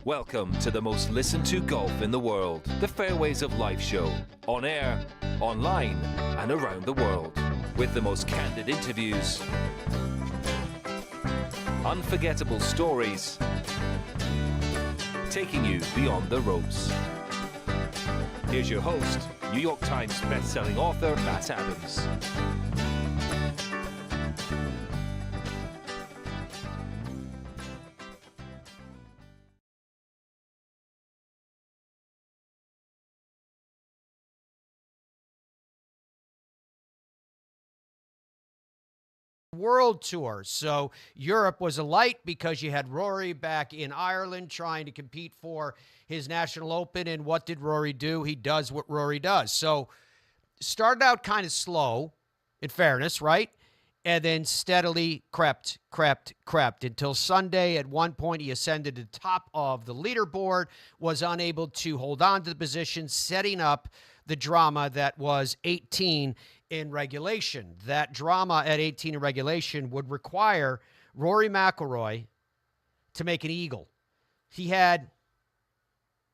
Welcome to the most listened to golf in the world, the Fairways of Life show, on air, online, and around the world, with the most candid interviews, unforgettable stories, taking you beyond the ropes. Here's your host, New York Times best-selling author Matt Adams. World Tour. So Europe was a light because you had Rory back in Ireland trying to compete for his National Open. And what did Rory do? He does what Rory does. So started out kind of slow, in fairness, right? And then steadily crept until Sunday. At one point, he ascended to the top of the leaderboard, was unable to hold on to the position, setting up the drama that was 18 in regulation. That drama at 18 in regulation would require Rory McIlroy to make an eagle. He had,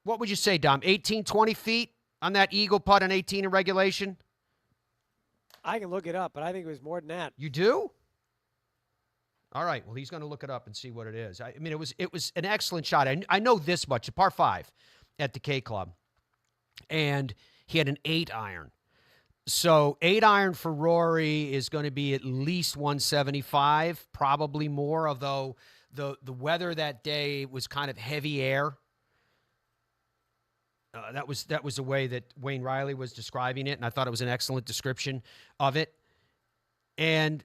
what would you say, Dom, 18, 20 feet on that eagle putt on 18 in regulation? I can look it up, but I think it was more than that. You do? All right. Well, he's going to look it up and see what it is. I mean, it was an excellent shot. I know this much, a par 5 at the K Club. And he had an 8-iron. So 8-iron for Rory is going to be at least 175, probably more, although the weather that day was kind of heavy air. That was the way that Wayne Riley was describing it, and I thought it was an excellent description of it. And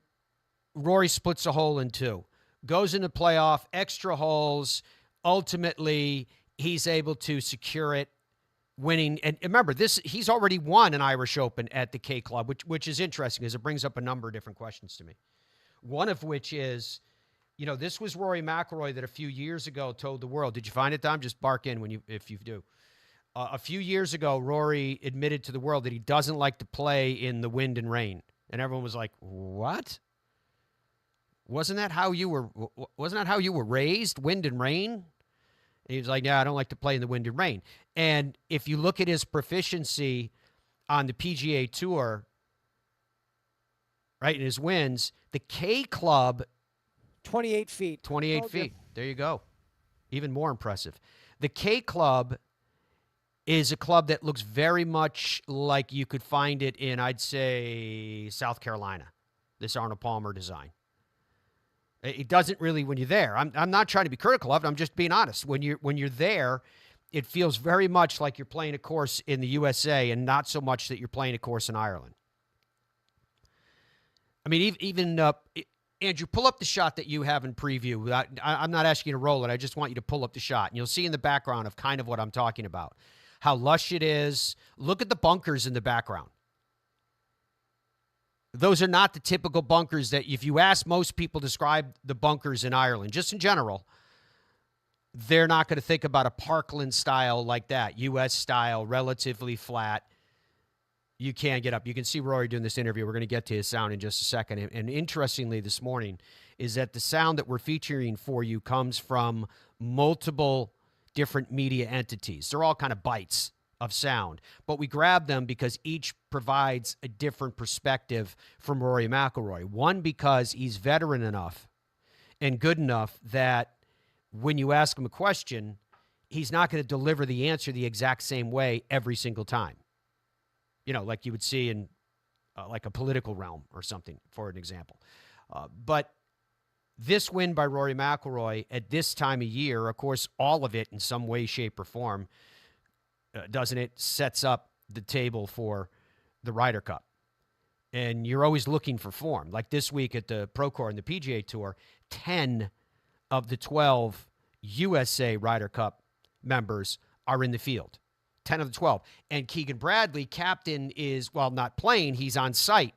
Rory splits a hole in two, goes into playoff, extra holes. Ultimately, he's able to secure it, winning. And remember, he's already won an Irish Open at the K Club, which is interesting because it brings up a number of different questions to me. One of which is, this was Rory McIlroy that a few years ago told the world. Did you find it, Dom? Just bark in if you do. A few years ago, Rory admitted to the world that he doesn't like to play in the wind and rain, and everyone was like, "What? Wasn't that how you were raised? Wind and rain?" And he was like, "Yeah, I don't like to play in the wind and rain." And if you look at his proficiency on the PGA Tour, right, and his wins, the K Club, 28 feet. 28 feet. There you go. Even more impressive. The K Club is a club that looks very much like you could find it in, I'd say, South Carolina, this Arnold Palmer design. It doesn't really, when you're there, I'm not trying to be critical of it, I'm just being honest. When you're there, it feels very much like you're playing a course in the USA and not so much that you're playing a course in Ireland. I mean, even Andrew, pull up the shot that you have in preview. I'm not asking you to roll it. I just want you to pull up the shot. And you'll see in the background of kind of what I'm talking about. How lush it is. Look at the bunkers in the background. Those are not the typical bunkers that if you ask most people describe the bunkers in Ireland, just in general, they're not going to think about a Parkland style like that, U.S. style, relatively flat. You can't get up. You can see Rory doing this interview. We're going to get to his sound in just a second. And interestingly this morning is that the sound that we're featuring for you comes from multiple different media entities. They're all kind of bites of sound, but we grab them because each provides a different perspective from Rory McIlroy. One, because he's veteran enough and good enough that when you ask him a question, he's not going to deliver the answer the exact same way every single time. Like you would see in like a political realm or something, for an example. But this win by Rory McIlroy at this time of year, of course, all of it in some way, shape, or form, doesn't it, sets up the table for the Ryder Cup. And you're always looking for form. Like this week at the Procore and the PGA Tour, 10 of the 12 USA Ryder Cup members are in the field. 10 of the 12. And Keegan Bradley, captain, is, well, not playing, he's on site.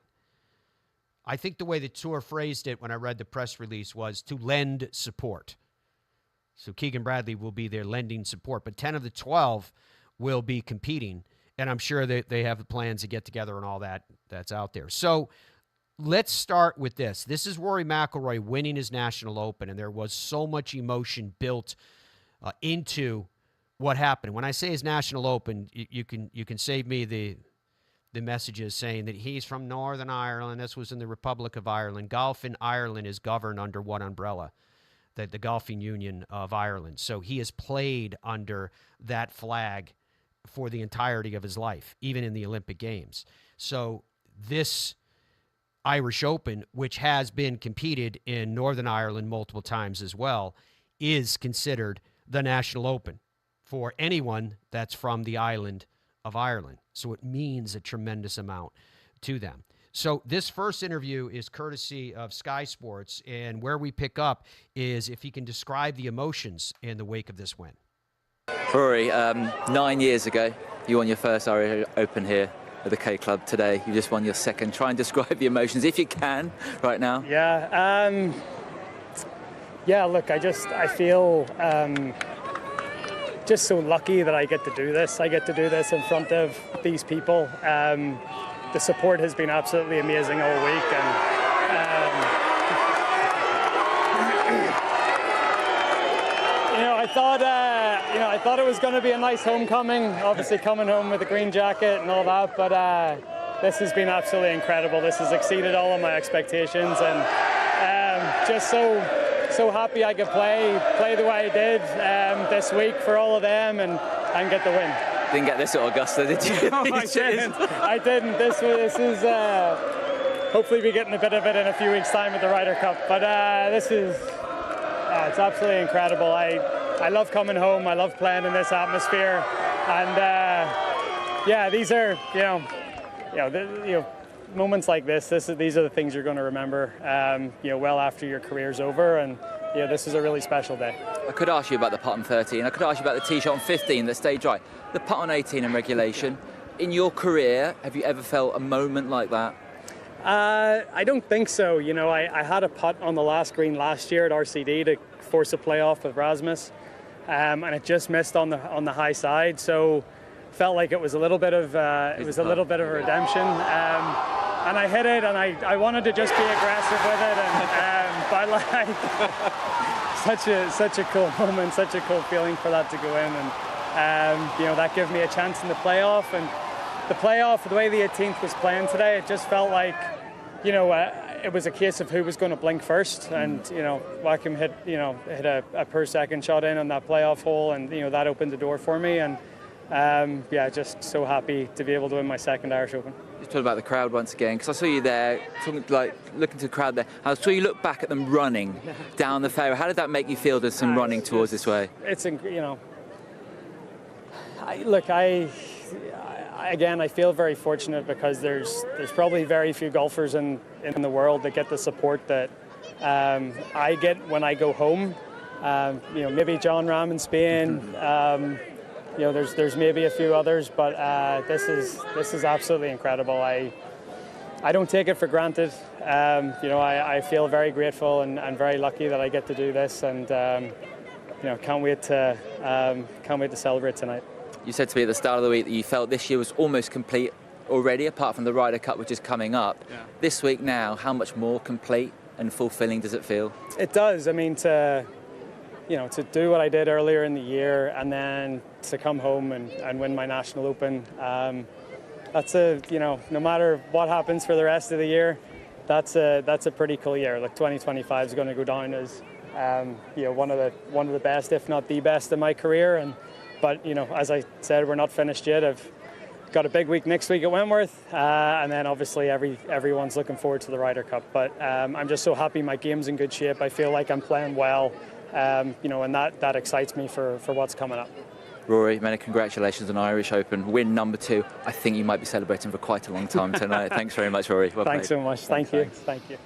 I think the way the tour phrased it when I read the press release was to lend support. So Keegan Bradley will be there lending support, but 10 of the 12 will be competing, and I'm sure that they have the plans to get together and all that's out there. So let's start with this. This is Rory McIlroy winning his National Open, and there was so much emotion built into what happened. When I say his National Open, you can save me the messages saying that he's from Northern Ireland. This was in the Republic of Ireland. Golf in Ireland is governed under one umbrella, the Golfing Union of Ireland. So he has played under that flag for the entirety of his life, even in the Olympic Games. So this Irish Open, which has been competed in Northern Ireland multiple times as well, is considered the National Open for anyone that's from the island of Ireland. So it means a tremendous amount to them. So this first interview is courtesy of Sky Sports, and where we pick up is if he can describe the emotions in the wake of this win. Rory, 9 years ago, you won your first Irish Open here at the K Club. Today, you just won your second. Try and describe the emotions, if you can, right now. Yeah, look, I feel just so lucky that I get to do this. I get to do this in front of these people. The support has been absolutely amazing all week, and I thought it was going to be a nice homecoming. Obviously, coming home with the green jacket and all that, but this has been absolutely incredible. This has exceeded all of my expectations, and just so happy I could play the way I did this week for all of them and get the win. Didn't get this at Augusta, did you? No, I didn't. This is hopefully be getting a bit of it in a few weeks' time at the Ryder Cup. But this is it's absolutely incredible. I love coming home. I love playing in this atmosphere, and these are moments like this. These are the things you're going to remember. Well after your career's over, and this is a really special day. I could ask you about the putt on 13. I could ask you about the tee shot on 15 that stayed dry. The putt on 18 in regulation. In your career, have you ever felt a moment like that? I don't think so. I had a putt on the last green last year at RCD to force a playoff with Rasmus, and it just missed on the high side. So felt like it was a little bit of a redemption. And I hit it, and I wanted to just be aggressive with it, and but such a cool moment, such a cool feeling for that to go in, and that gave me a chance in the playoff. And the playoff, the way the 18th was playing today, it just felt like it was a case of who was going to blink first, and Joachim hit a per second shot in on that playoff hole, and that opened the door for me, and just so happy to be able to win my second Irish Open. Just talk about the crowd once again, because I saw you there, looking to the crowd there. I saw you look back at them running down the fairway. How did that make you feel? There's some running towards this way. It's I feel very fortunate because there's probably very few golfers in the world that get the support that I get when I go home. Maybe John Rahm in Spain. There's maybe a few others, but this is absolutely incredible. I don't take it for granted. I feel very grateful and very lucky that I get to do this, and can't wait to celebrate tonight. You said to me at the start of the week that you felt this year was almost complete already, apart from the Ryder Cup, which is coming up. Yeah. This week now, how much more complete and fulfilling does it feel? It does. I mean, to do what I did earlier in the year, and then to come home and win my National Open, that's no matter what happens for the rest of the year, that's a pretty cool year. Like 2025 is going to go down as one of the best, if not the best, in my career. But as I said, we're not finished yet. I've got a big week next week at Wentworth, and then obviously everyone's looking forward to the Ryder Cup. But I'm just so happy my game's in good shape. I feel like I'm playing well, and that excites me for what's coming up. Rory, many congratulations on Irish Open. Win number 2. I think you might be celebrating for quite a long time tonight. Thanks very much, Rory. Well Thanks played. so much. Thank you.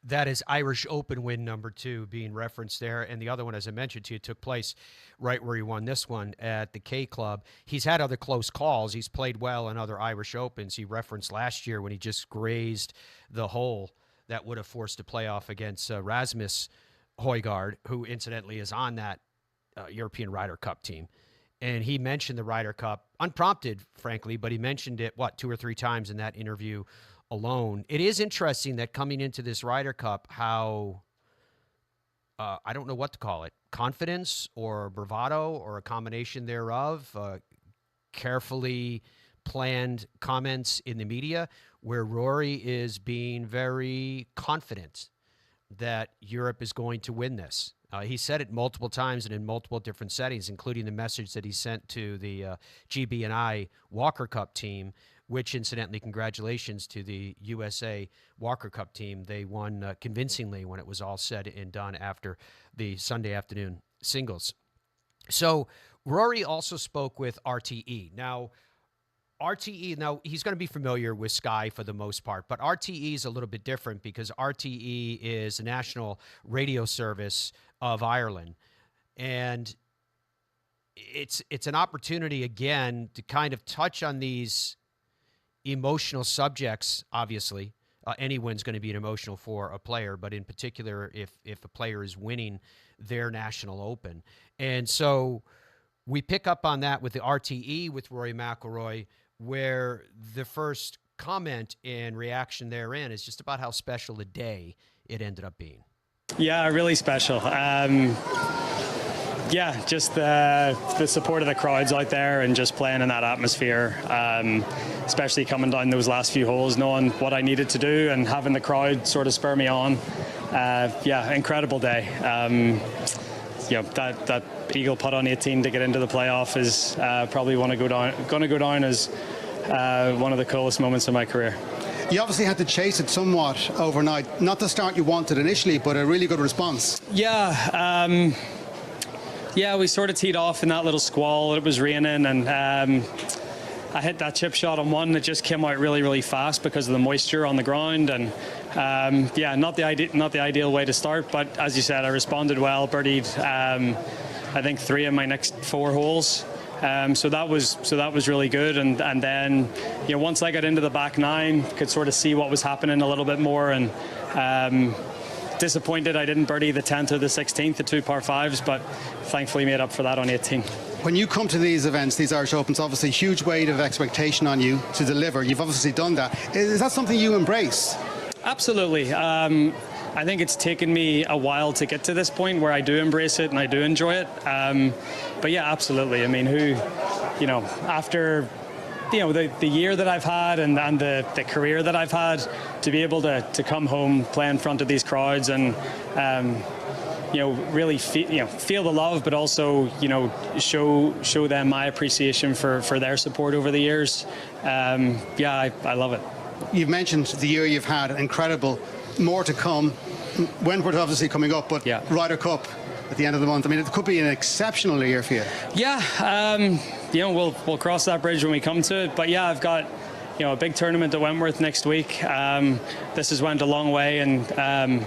That is Irish Open win number 2 being referenced there. And the other one, as I mentioned to you, took place right where he won this one at the K Club. He's had other close calls. He's played well in other Irish Opens. He referenced last year when he just grazed the hole that would have forced a playoff against Rasmus Højgaard, who incidentally is on that European Ryder Cup team. And he mentioned the Ryder Cup, unprompted, frankly, but he mentioned it, 2 or 3 times in that interview alone. It is interesting that coming into this Ryder Cup, how I don't know what to call it, confidence or bravado or a combination thereof, carefully planned comments in the media where Rory is being very confident that Europe is going to win this. He said it multiple times and in multiple different settings, including the message that he sent to the GB&I Walker Cup team, which, incidentally, congratulations to the USA Walker Cup team. They won convincingly when it was all said and done after the Sunday afternoon singles. So Rory also spoke with RTE. Now, he's going to be familiar with Sky for the most part, but RTE is a little bit different because RTE is a national radio service of Ireland. And it's an opportunity, again, to kind of touch on these emotional subjects. Obviously, any win's going to be emotional for a player, but in particular, if a player is winning their national open. And so we pick up on that with the RTE with Rory McIlroy, where the first comment and reaction therein is just about how special a day it ended up being. Yeah, really special. Yeah, just the support of the crowds out there and just playing in that atmosphere, especially coming down those last few holes, knowing what I needed to do and having the crowd sort of spur me on. Yeah, incredible day. That eagle putt on 18 to get into the playoff is probably going to go down as one of the coolest moments of my career. You obviously had to chase it somewhat overnight. Not the start you wanted initially, but a really good response. Yeah. Yeah, we sort of teed off in that little squall. It was raining, and I hit that chip shot on one that just came out really, really fast because of the moisture on the ground. And yeah, not the ideal way to start. But as you said, I responded well. Birdied, I think 3 of my next 4 holes. So that was really good. And then, once I got into the back 9, could sort of see what was happening a little bit more. And disappointed I didn't birdie the 10th or the 16th, the 2 par 5s, but thankfully made up for that on 18. When you come to these events, these Irish Opens, obviously huge weight of expectation on you to deliver. You've obviously done that. Is that something you embrace? Absolutely. I think it's taken me a while to get to this point where I do embrace it and I do enjoy it. But yeah, absolutely. I mean, after the year that I've had and the career that I've had, to be able to come home, play in front of these crowds and really feel the love, but also show them my appreciation for their support over the years. Yeah, I love it. You've mentioned the year you've had, incredible. More to come. Wentworth obviously coming up, but yeah. Ryder Cup at the end of the month. I mean, it could be an exceptional year for you. Yeah, we'll cross that bridge when we come to it. But yeah, I've got a big tournament at Wentworth next week. This has went a long way, and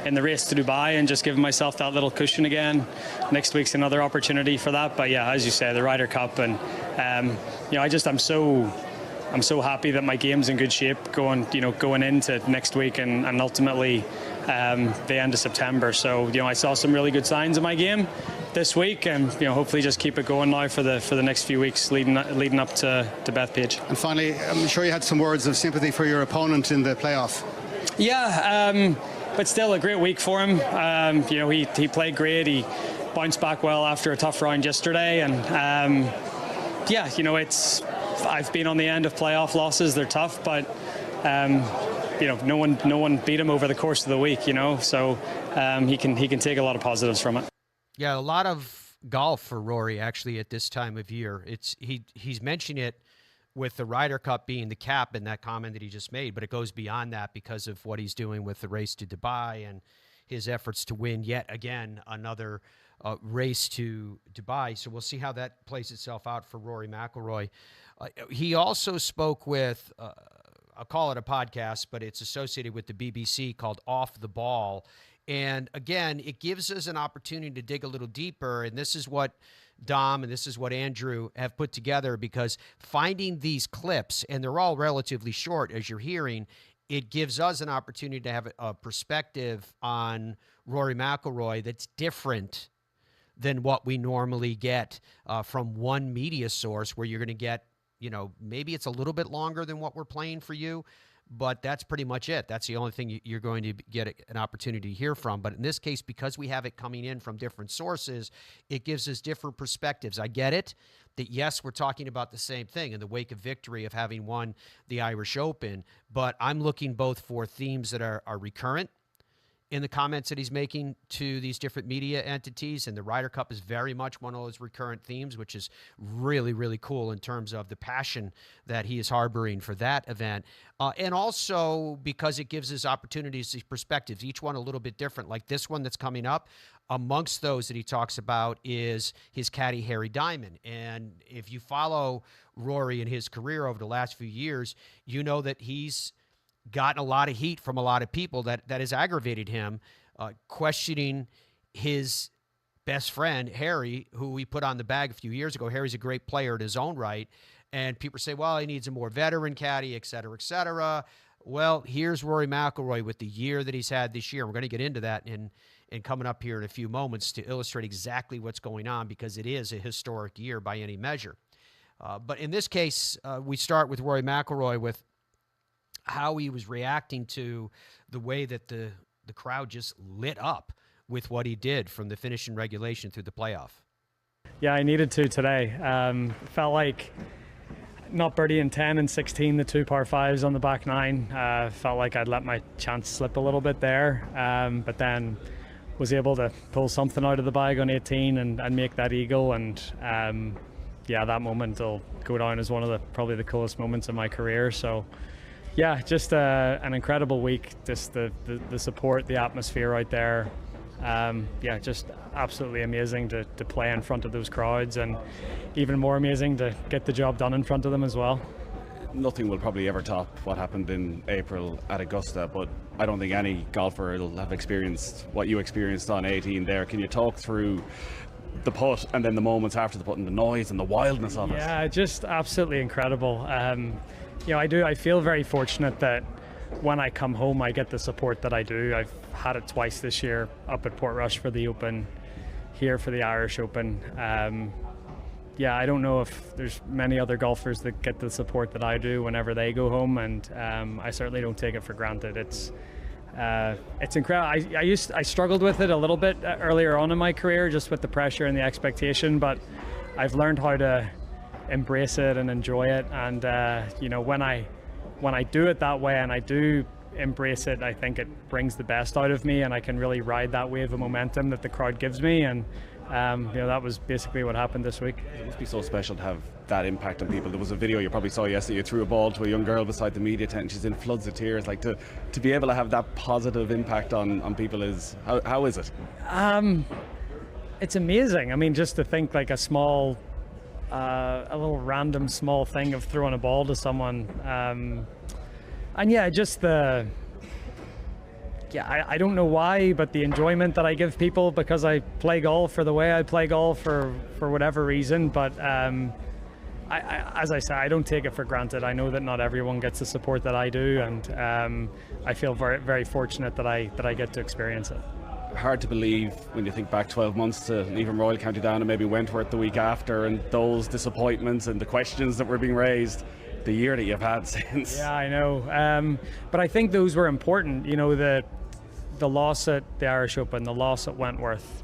in the race to Dubai, and just giving myself that little cushion again. Next week's another opportunity for that. But yeah, as you say, the Ryder Cup, and I'm so happy that my game's in good shape going into next week and ultimately the end of September. So I saw some really good signs of my game this week, and hopefully just keep it going now for the next few weeks leading up to Bethpage. And finally, I'm sure you had some words of sympathy for your opponent in the playoff. Yeah, but still a great week for him. He played great. He bounced back well after a tough round yesterday, and I've been on the end of playoff losses. They're tough, but no one beat him over the course of the week. So he can take a lot of positives from it. Yeah, a lot of golf for Rory actually at this time of year. He's mentioning it with the Ryder Cup being the cap in that comment that he just made, but it goes beyond that because of what he's doing with the race to Dubai and his efforts to win yet again another race to Dubai. So we'll see how that plays itself out for Rory McIlroy. He also spoke with, I'll call it a podcast, but it's associated with the BBC called Off the Ball. And again, it gives us an opportunity to dig a little deeper. And this is what Dom and this is what Andrew have put together, because finding these clips, and they're all relatively short, as you're hearing, it gives us an opportunity to have a perspective on Rory McIlroy that's different than what we normally get from one media source, where you're going to get, maybe it's a little bit longer than what we're playing for you, but that's pretty much it. That's the only thing you're going to get an opportunity to hear from. But in this case, because we have it coming in from different sources, it gives us different perspectives. I get it that, yes, we're talking about the same thing in the wake of victory of having won the Irish Open, but I'm looking both for themes that are recurrent in the comments that he's making to these different media entities, and the Ryder Cup is very much one of those recurrent themes, which is really, really cool in terms of the passion that he is harboring for that event. And also because it gives us opportunities, these perspectives, each one a little bit different. Like this one that's coming up, amongst those that he talks about is his caddy, Harry Diamond. And if you follow Rory and his career over the last few years, you know that he's gotten a lot of heat from a lot of people that has aggravated him, questioning his best friend, Harry, who we put on the bag a few years ago. Harry's a great player in his own right. And people say, well, he needs a more veteran caddy, et cetera, et cetera. Well, here's Rory McIlroy with the year that he's had this year. We're going to get into that in coming up here in a few moments to illustrate exactly what's going on, because it is a historic year by any measure. But in this case, we start with Rory McIlroy with how he was reacting to the way that the crowd just lit up with what he did from the finish in regulation through the playoff. Yeah, I needed to today. Felt like not birdieing 10 and 16, the 2 par 5s on the back 9. Felt like I'd let my chance slip a little bit there, but then was able to pull something out of the bag on 18 and make that eagle. And yeah, that moment will go down as one of probably the coolest moments in my career. So yeah, just an incredible week. Just the support, the atmosphere out there. Yeah, just absolutely amazing to play in front of those crowds, and even more amazing to get the job done in front of them as well. Nothing will probably ever top what happened in April at Augusta, but I don't think any golfer will have experienced what you experienced on 18 there. Can you talk through the putt and then the moments after the putt and the noise and the wildness of it? Yeah, just absolutely incredible. You know, I feel very fortunate that when I come home, I get the support that I do. I've had it twice this year, up at Portrush for the Open, here for the Irish Open. Yeah, I don't know if there's many other golfers that get the support that I do whenever they go home, and I certainly don't take it for granted. It's incredible. I struggled with it a little bit earlier on in my career, just with the pressure and the expectation, but I've learned how to embrace it and enjoy it. And you know, when I do it that way and I do embrace it, I think it brings the best out of me, and I can really ride that wave of momentum that the crowd gives me. And you know, that was basically what happened this week. It must be so special to have that impact on people. There was a video you probably saw yesterday. You threw a ball to a young girl beside the media tent and she's in floods of tears. Like to be able to have that positive impact on people is, how is it? It's amazing. I mean, just to think like a little random small thing of throwing a ball to someone, and yeah, just I don't know why, but the enjoyment that I give people because I play golf or the way I play golf for whatever reason. But as I say, I don't take it for granted. I know that not everyone gets the support that I do, and I feel very, very fortunate that I get to experience it. Hard to believe when you think back 12 months to leaving Royal County Down and maybe Wentworth the week after, and those disappointments and the questions that were being raised, the year that you've had since. Yeah, I know. But I think those were important. You know, the loss at the Irish Open, the loss at Wentworth,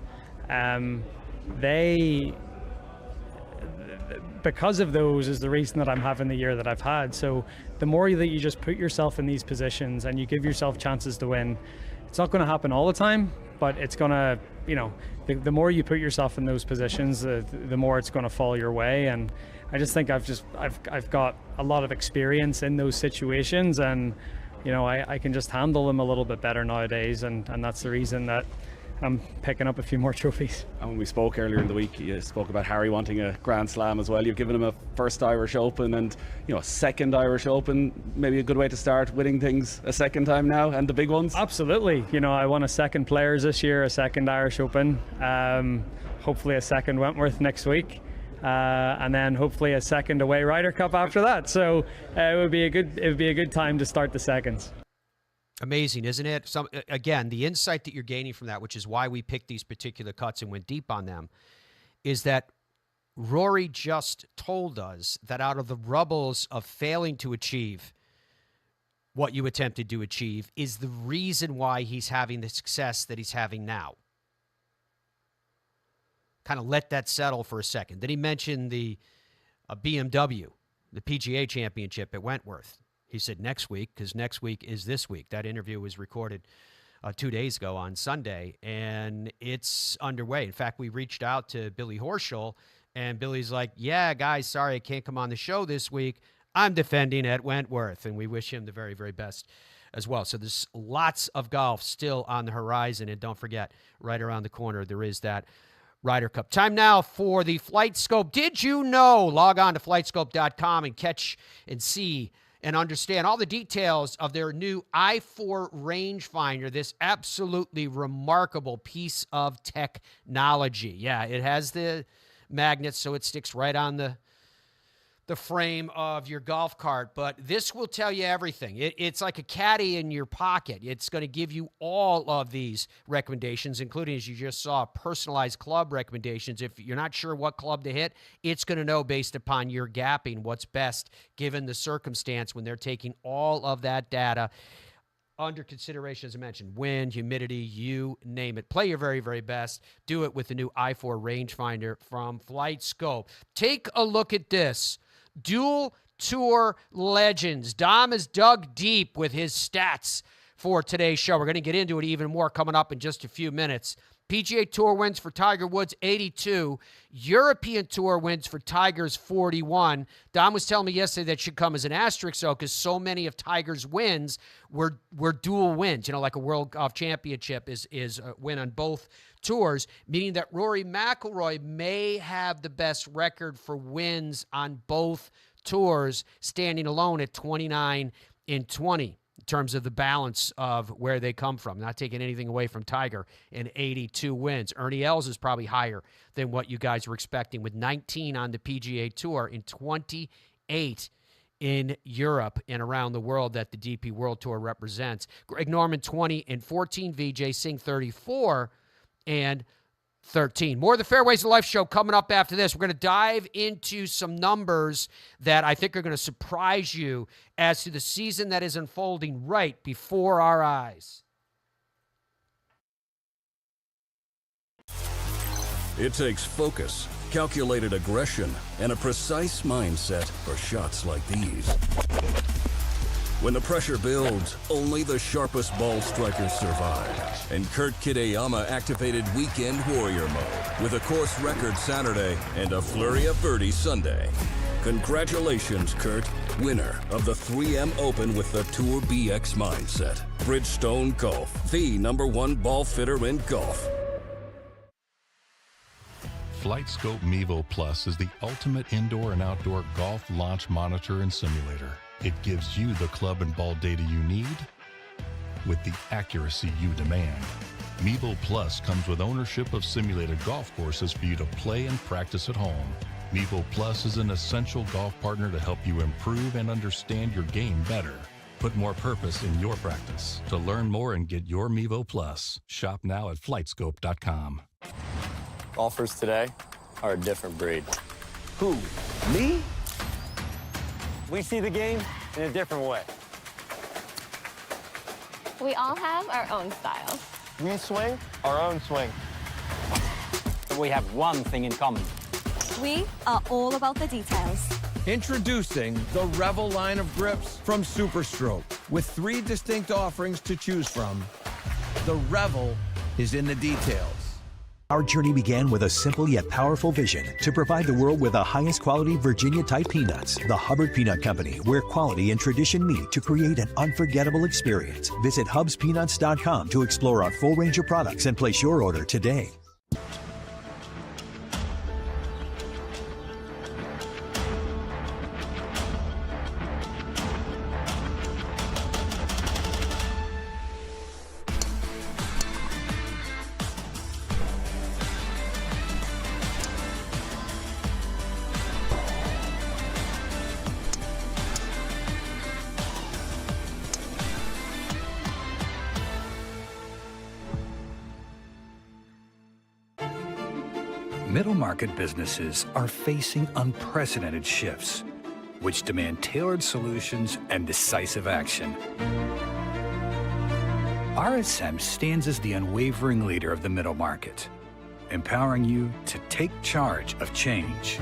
because of those is the reason that I'm having the year that I've had. So the more that you just put yourself in these positions and you give yourself chances to win, it's not going to happen all the time, but it's going to, you know, the more you put yourself in those positions, the more it's going to fall your way. And I just think I've got a lot of experience in those situations, and you know, I can just handle them a little bit better nowadays, and that's the reason that I'm picking up a few more trophies. And when we spoke earlier in the week, you spoke about Harry wanting a Grand Slam as well. You've given him a first Irish Open and, you know, a second Irish Open. Maybe a good way to start winning things a second time now, and the big ones. Absolutely. You know, I won a second Players this year, a second Irish Open, hopefully a second Wentworth next week. And then hopefully a second away Ryder Cup after that. So it would be a good time to start the seconds. Amazing, isn't it? Again, the insight that you're gaining from that, which is why we picked these particular cuts and went deep on them, is that Rory just told us that out of the rubbles of failing to achieve what you attempted to achieve is the reason why he's having the success that he's having now. Kind of let that settle for a second. Then he mentioned the BMW, the PGA Championship at Wentworth. He said next week, because next week is this week. That interview was recorded 2 days ago on Sunday, and it's underway. In fact, we reached out to Billy Horschel, and Billy's like, yeah, guys, sorry I can't come on the show this week. I'm defending at Wentworth, and we wish him the very, very best as well. So there's lots of golf still on the horizon, and don't forget, right around the corner, there is that Ryder Cup. Time now for the Flight Scope. Did you know? Log on to flightscope.com and catch and see and understand all the details of their new i4 rangefinder, this absolutely remarkable piece of technology. Yeah, it has the magnets, so it sticks right on the frame of your golf cart, but this will tell you everything. It's like a caddy in your pocket. It's going to give you all of these recommendations, including, as you just saw, personalized club recommendations. If you're not sure what club to hit, it's going to know based upon your gapping what's best given the circumstance when they're taking all of that data under consideration, as I mentioned, wind, humidity, you name it. Play your very, very best. Do it with the new i4 rangefinder from Flight Scope. Take a look at this. Dual Tour legends. Dom has dug deep with his stats for today's show. We're going to get into it even more coming up in just a few minutes. PGA Tour wins for Tiger Woods, 82. European Tour wins for Tiger's 41. Dom was telling me yesterday that should come as an asterisk, though, because so many of Tiger's wins were dual wins. You know, like a World Golf Championship is a win on both tours, meaning that Rory McIlroy may have the best record for wins on both tours, standing alone at 29 in 20. In terms of the balance of where they come from. Not taking anything away from Tiger and 82 wins. Ernie Els is probably higher than what you guys were expecting with 19 on the PGA Tour and 28 in Europe and around the world that the DP World Tour represents. Greg Norman, 20 and 14. Vijay Singh, 34 and 13. More of the Fairways of Life show coming up after this. We're going to dive into some numbers that I think are going to surprise you as to the season that is unfolding right before our eyes. It takes focus, calculated aggression, and a precise mindset for shots like these. When the pressure builds, only the sharpest ball strikers survive. And Kurt Kitayama activated Weekend Warrior mode with a course record Saturday and a flurry of birdies Sunday. Congratulations, Kurt, winner of the 3M Open with the Tour BX mindset. Bridgestone Golf, the #1 ball fitter in golf. FlightScope Mevo Plus is the ultimate indoor and outdoor golf launch monitor and simulator. It gives you the club and ball data you need with the accuracy you demand. Mevo Plus comes with ownership of simulated golf courses for you to play and practice at home. Mevo Plus is an essential golf partner to help you improve and understand your game better. Put more purpose in your practice. To learn more and get your Mevo Plus, shop now at flightscope.com. Golfers today are a different breed. Who? Me? We see the game in a different way. We all have our own styles. We swing our own swing. But we have one thing in common. We are all about the details. Introducing the Revel line of grips from Superstroke. With 3 distinct offerings to choose from, the Revel is in the details. Our journey began with a simple yet powerful vision to provide the world with the highest quality Virginia-type peanuts. The Hubbard Peanut Company, where quality and tradition meet to create an unforgettable experience. Visit hubspeanuts.com to explore our full range of products and place your order today. Middle market businesses are facing unprecedented shifts. which demand tailored solutions and decisive action. RSM stands as the unwavering leader of the middle market, empowering you to take charge of change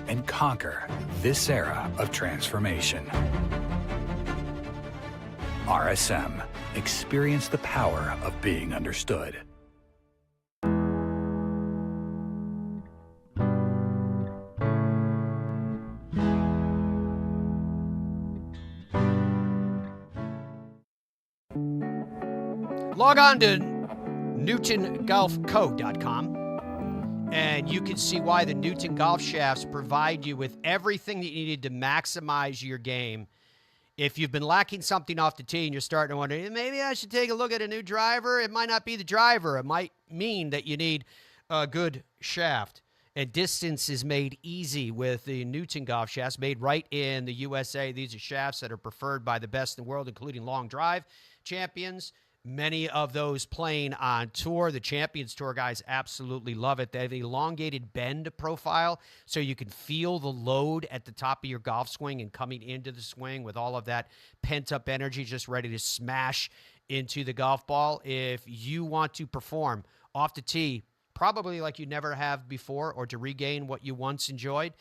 and conquer this era of transformation. RSM. Experience the power of being understood. Log on to NewtonGolfCo.com and you can see why the Newton Golf Shafts provide you with everything that you need to maximize your game. If you've been lacking something off the tee and you're starting to wonder, maybe I should take a look at a new driver, it might not be the driver. It might mean that you need a good shaft. And distance is made easy with the Newton Golf Shafts, made right in the USA. These are shafts that are preferred by the best in the world, including long drive champions. Many of those playing on tour. The Champions Tour guys absolutely love it. They have an elongated bend profile, so you can feel the load at the top of your golf swing and coming into the swing with all of that pent-up energy just ready to smash into the golf ball. If you want to perform off the tee, probably like you never have before, or to regain what you once enjoyed,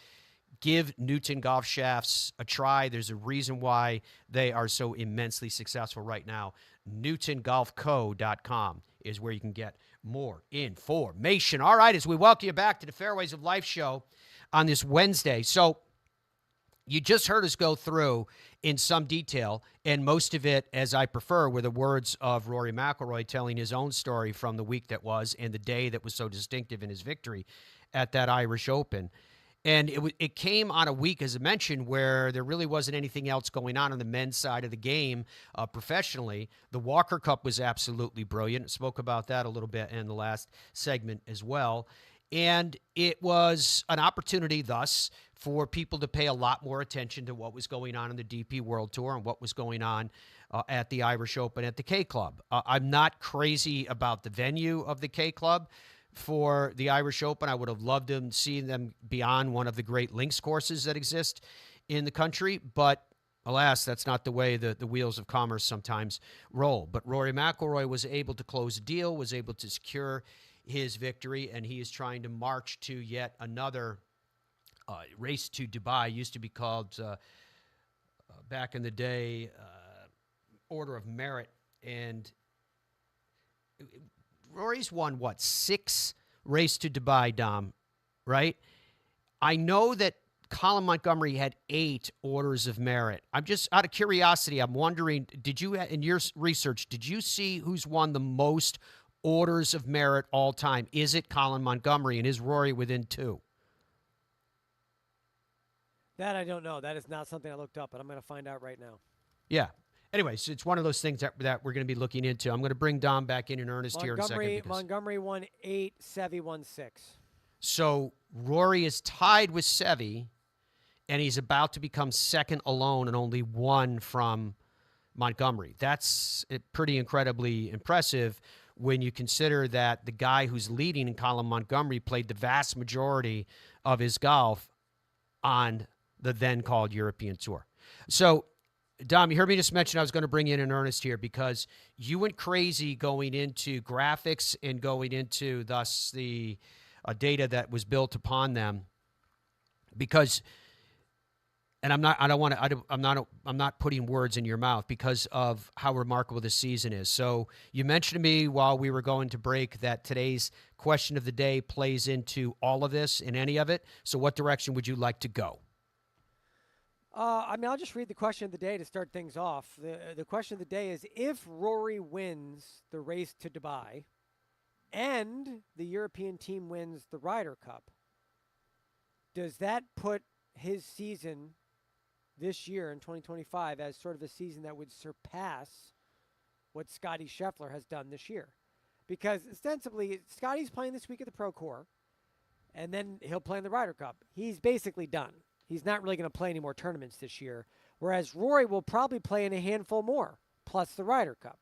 give Newton Golf Shafts a try. There's a reason why they are so immensely successful right now. NewtonGolfCo.com is where you can get more information. All right, as we welcome you back to the Fairways of Life show on this Wednesday. So you just heard us go through in some detail, and most of it, as I prefer, were the words of Rory McIlroy telling his own story from the week that was and the day that was so distinctive in his victory at that Irish Open. And it came on a week, as I mentioned, where there really wasn't anything else going on the men's side of the game professionally. The Walker Cup was absolutely brilliant. Spoke about that a little bit in the last segment as well. And it was an opportunity, thus, for people to pay a lot more attention to what was going on in the DP World Tour and what was going on at the Irish Open at the K Club. I'm not crazy about the venue of the K Club for the Irish Open. I would have loved to see them beyond one of the great links courses that exist in the country, but alas, that's not the way the wheels of commerce sometimes roll. But Rory McIlroy was able to close a deal, was able to secure his victory, and he is trying to march to yet another race to Dubai. Used to be called, back in the day, Order of Merit, and Rory's won, 6 Race to Dubai, Dom, right? I know that Colin Montgomery had 8 Orders of Merit. I'm just, out of curiosity, I'm wondering, did you, in your research, did you see who's won the most Orders of Merit all time? Is it Colin Montgomery, and is Rory within 2? That I don't know. That is not something I looked up, but I'm going to find out right now. Yeah. Anyways, it's one of those things that we're going to be looking into. I'm going to bring Dom back in earnest here in a second. Montgomery won 8, Seve won 6. So Rory is tied with Seve, and he's about to become second alone and only 1 from Montgomery. That's pretty incredibly impressive when you consider that the guy who's leading in Colin Montgomery played the vast majority of his golf on the then-called European Tour. So, Dom, you heard me just mention I was going to bring you in earnest here because you went crazy going into graphics and going into, thus, the data that was built upon them. Because, and I'm not putting words in your mouth because of how remarkable this season is. So you mentioned to me while we were going to break that today's question of the day plays into all of this and any of it. So what direction would you like to go? I'll just read the question of the day to start things off. The question of the day is, if Rory wins the Race to Dubai and the European team wins the Ryder Cup, does that put his season this year in 2025 as sort of a season that would surpass what Scottie Scheffler has done this year? Because ostensibly, Scottie's playing this week at the Pro Tour, and then he'll play in the Ryder Cup. He's basically done. He's not really going to play any more tournaments this year, whereas Rory will probably play in a handful more, plus the Ryder Cup,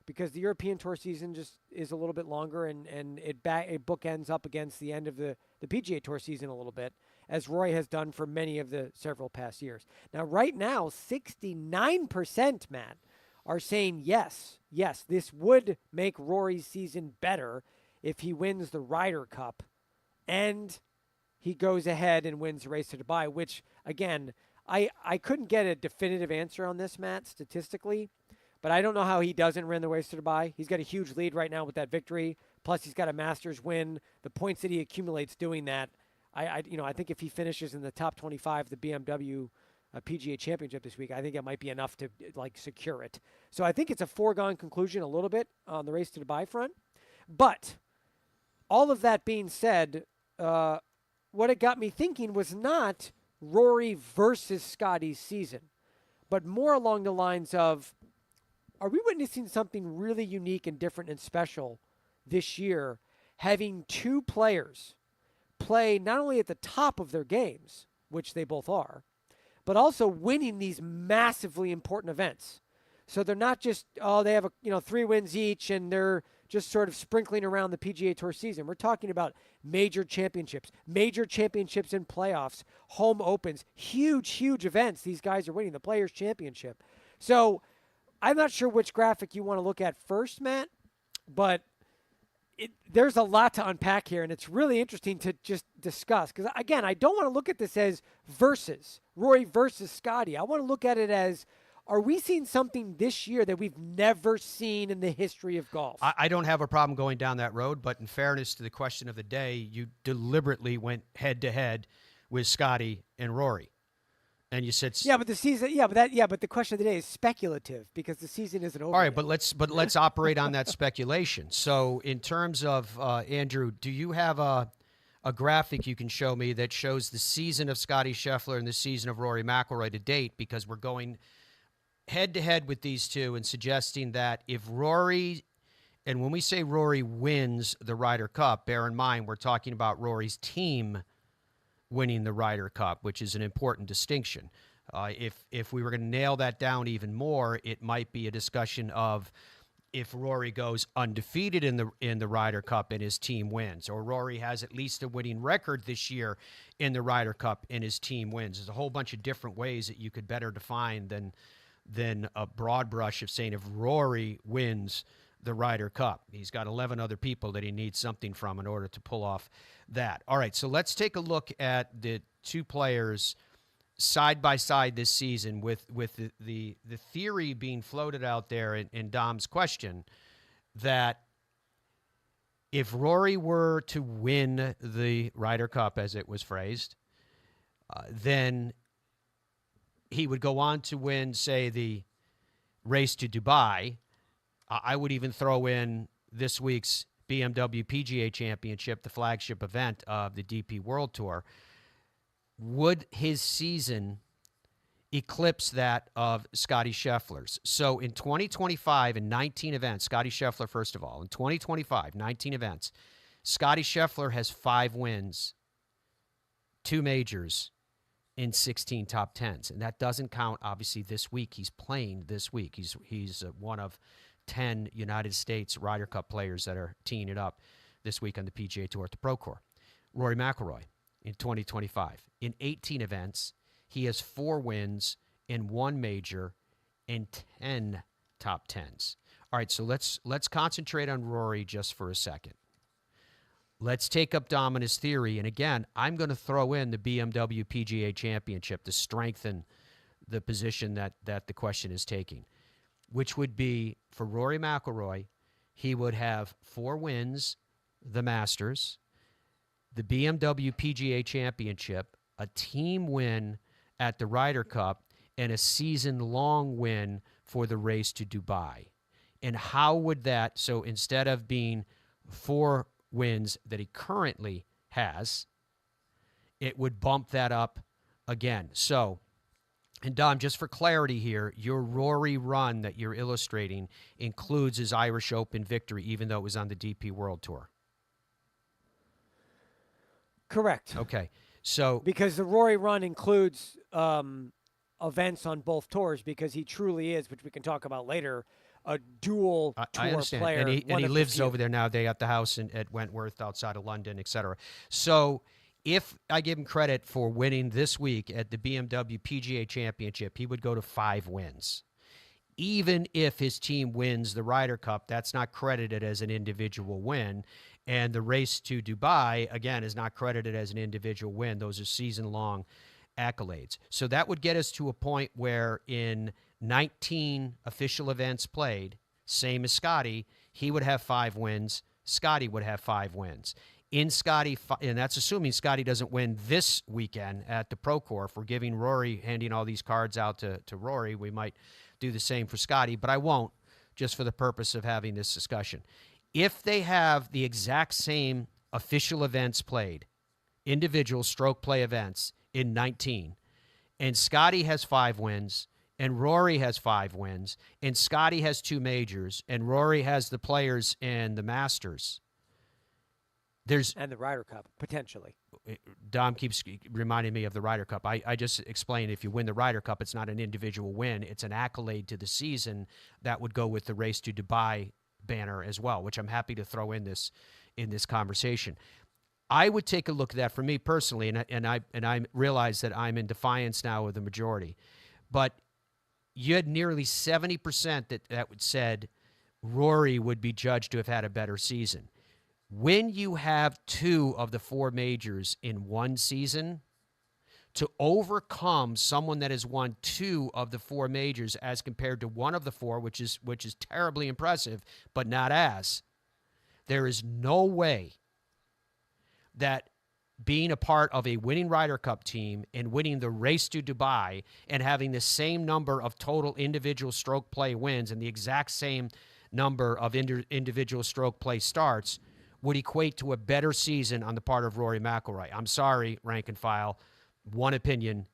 because the European Tour season just is a little bit longer, and it bookends up against the end of the the PGA Tour season a little bit, as Rory has done for many of the several past years. Now, right now, 69%, Matt, are saying yes, this would make Rory's season better if he wins the Ryder Cup and he goes ahead and wins the Race to Dubai, which, again, I couldn't get a definitive answer on this, Matt, statistically, but I don't know how he doesn't win the Race to Dubai. He's got a huge lead right now with that victory, plus he's got a Masters win. The points that he accumulates doing that, I think if he finishes in the top 25, the BMW PGA Championship this week, I think it might be enough to secure it. So I think it's a foregone conclusion a little bit on the Race to Dubai front. But all of that being said, what it got me thinking was not Rory versus Scottie's season, but more along the lines of, are we witnessing something really unique and different and special this year, having two players play not only at the top of their games, which they both are, but also winning these massively important events. So they're not just, they have 3 wins each and they're just sort of sprinkling around the PGA Tour season. We're talking about major championships in playoffs, home opens, huge events these guys are winning, the Players' Championship. So I'm not sure which graphic you want to look at first, Matt, but there's a lot to unpack here, and it's really interesting to just discuss. Because, again, I don't want to look at this as Rory versus Scottie. I want to look at it as, are we seeing something this year that we've never seen in the history of golf? I don't have a problem going down that road, but in fairness to the question of the day, you deliberately went head-to-head with Scottie and Rory. And you said, but the question of the day is speculative because the season isn't over. All right, yet. but let's operate on that speculation. So, in terms of Andrew, do you have a graphic you can show me that shows the season of Scottie Scheffler and the season of Rory McIlroy to date? Because we're going head-to-head with these two and suggesting that if Rory, and when we say Rory wins the Ryder Cup, bear in mind we're talking about Rory's team winning the Ryder Cup, which is an important distinction. If we were going to nail that down even more, it might be a discussion of if Rory goes undefeated in the Ryder Cup and his team wins, or Rory has at least a winning record this year in the Ryder Cup and his team wins. There's a whole bunch of different ways that you could better define than a broad brush of saying if Rory wins the Ryder Cup. He's got 11 other people that he needs something from in order to pull off that. All right, so let's take a look at the two players side by side this season with the theory being floated out there in Dom's question that if Rory were to win the Ryder Cup, as it was phrased, then he would go on to win, say, the Race to Dubai. I would even throw in this week's BMW PGA Championship, the flagship event of the DP World Tour. Would his season eclipse that of Scottie Scheffler's? So in 2025, in 19 events, Scottie Scheffler, first of all, in 2025, 19 events, Scottie Scheffler has 5 wins, 2 majors, in 16 top 10s. And that doesn't count, obviously, this week. He's playing this week. He's one of 10 United States Ryder Cup players that are teeing it up this week on the PGA Tour at the Pro Tour. Rory McIlroy in 2025. In 18 events, he has 4 wins in 1 major and 10 top 10s. All right, so let's concentrate on Rory just for a second. Let's take up Dominus theory. And again, I'm going to throw in the BMW PGA Championship to strengthen the position that the question is taking, which would be for Rory McIlroy, he would have 4 wins, the Masters, the BMW PGA Championship, a team win at the Ryder Cup, and a season-long win for the Race to Dubai. And how would that, so instead of being 4 wins that he currently has, it would bump that up again. So, and Dom, just for clarity here, your Rory run that you're illustrating includes his Irish Open victory, even though it was on the DP World Tour. Correct. Okay. So, because the Rory run includes events on both tours, because he truly is, which we can talk about later, a dual I tour understand. player. And he one of the lives few. over there now. They got the house at Wentworth outside of London, et cetera. So if I give him credit for winning this week at the BMW PGA Championship, he would go to 5 wins. Even if his team wins the Ryder Cup, that's not credited as an individual win. And the race to Dubai, again, is not credited as an individual win. Those are season-long accolades. So that would get us to a point where in 19 official events played, same as Scottie, he would have 5 wins. Scottie would have 5 wins. In Scottie, and that's assuming Scottie doesn't win this weekend at the Procore. If we're giving Rory, handing all these cards out to Rory, we might do the same for Scottie, but I won't, just for the purpose of having this discussion. If they have the exact same official events played, individual stroke play events in 19, and Scottie has 5 wins, and Rory has 5 wins, and Scottie has 2 majors, and Rory has the Players and the Masters, and the Ryder Cup, potentially. Dom keeps reminding me of the Ryder Cup. I just explained if you win the Ryder Cup, it's not an individual win. It's an accolade to the season that would go with the Race to Dubai banner as well, which I'm happy to throw in this conversation. I would take a look at that for me personally, and I realize that I'm in defiance now of the majority. But you had nearly 70% that said Rory would be judged to have had a better season. When you have 2 of the 4 majors in one season, to overcome someone that has won 2 of the 4 majors as compared to 1 of the 4, which is terribly impressive, but not as, there is no way that being a part of a winning Ryder Cup team and winning the Race to Dubai and having the same number of total individual stroke play wins and the exact same number of individual stroke play starts would equate to a better season on the part of Rory McIlroy. I'm sorry, rank and file. One opinion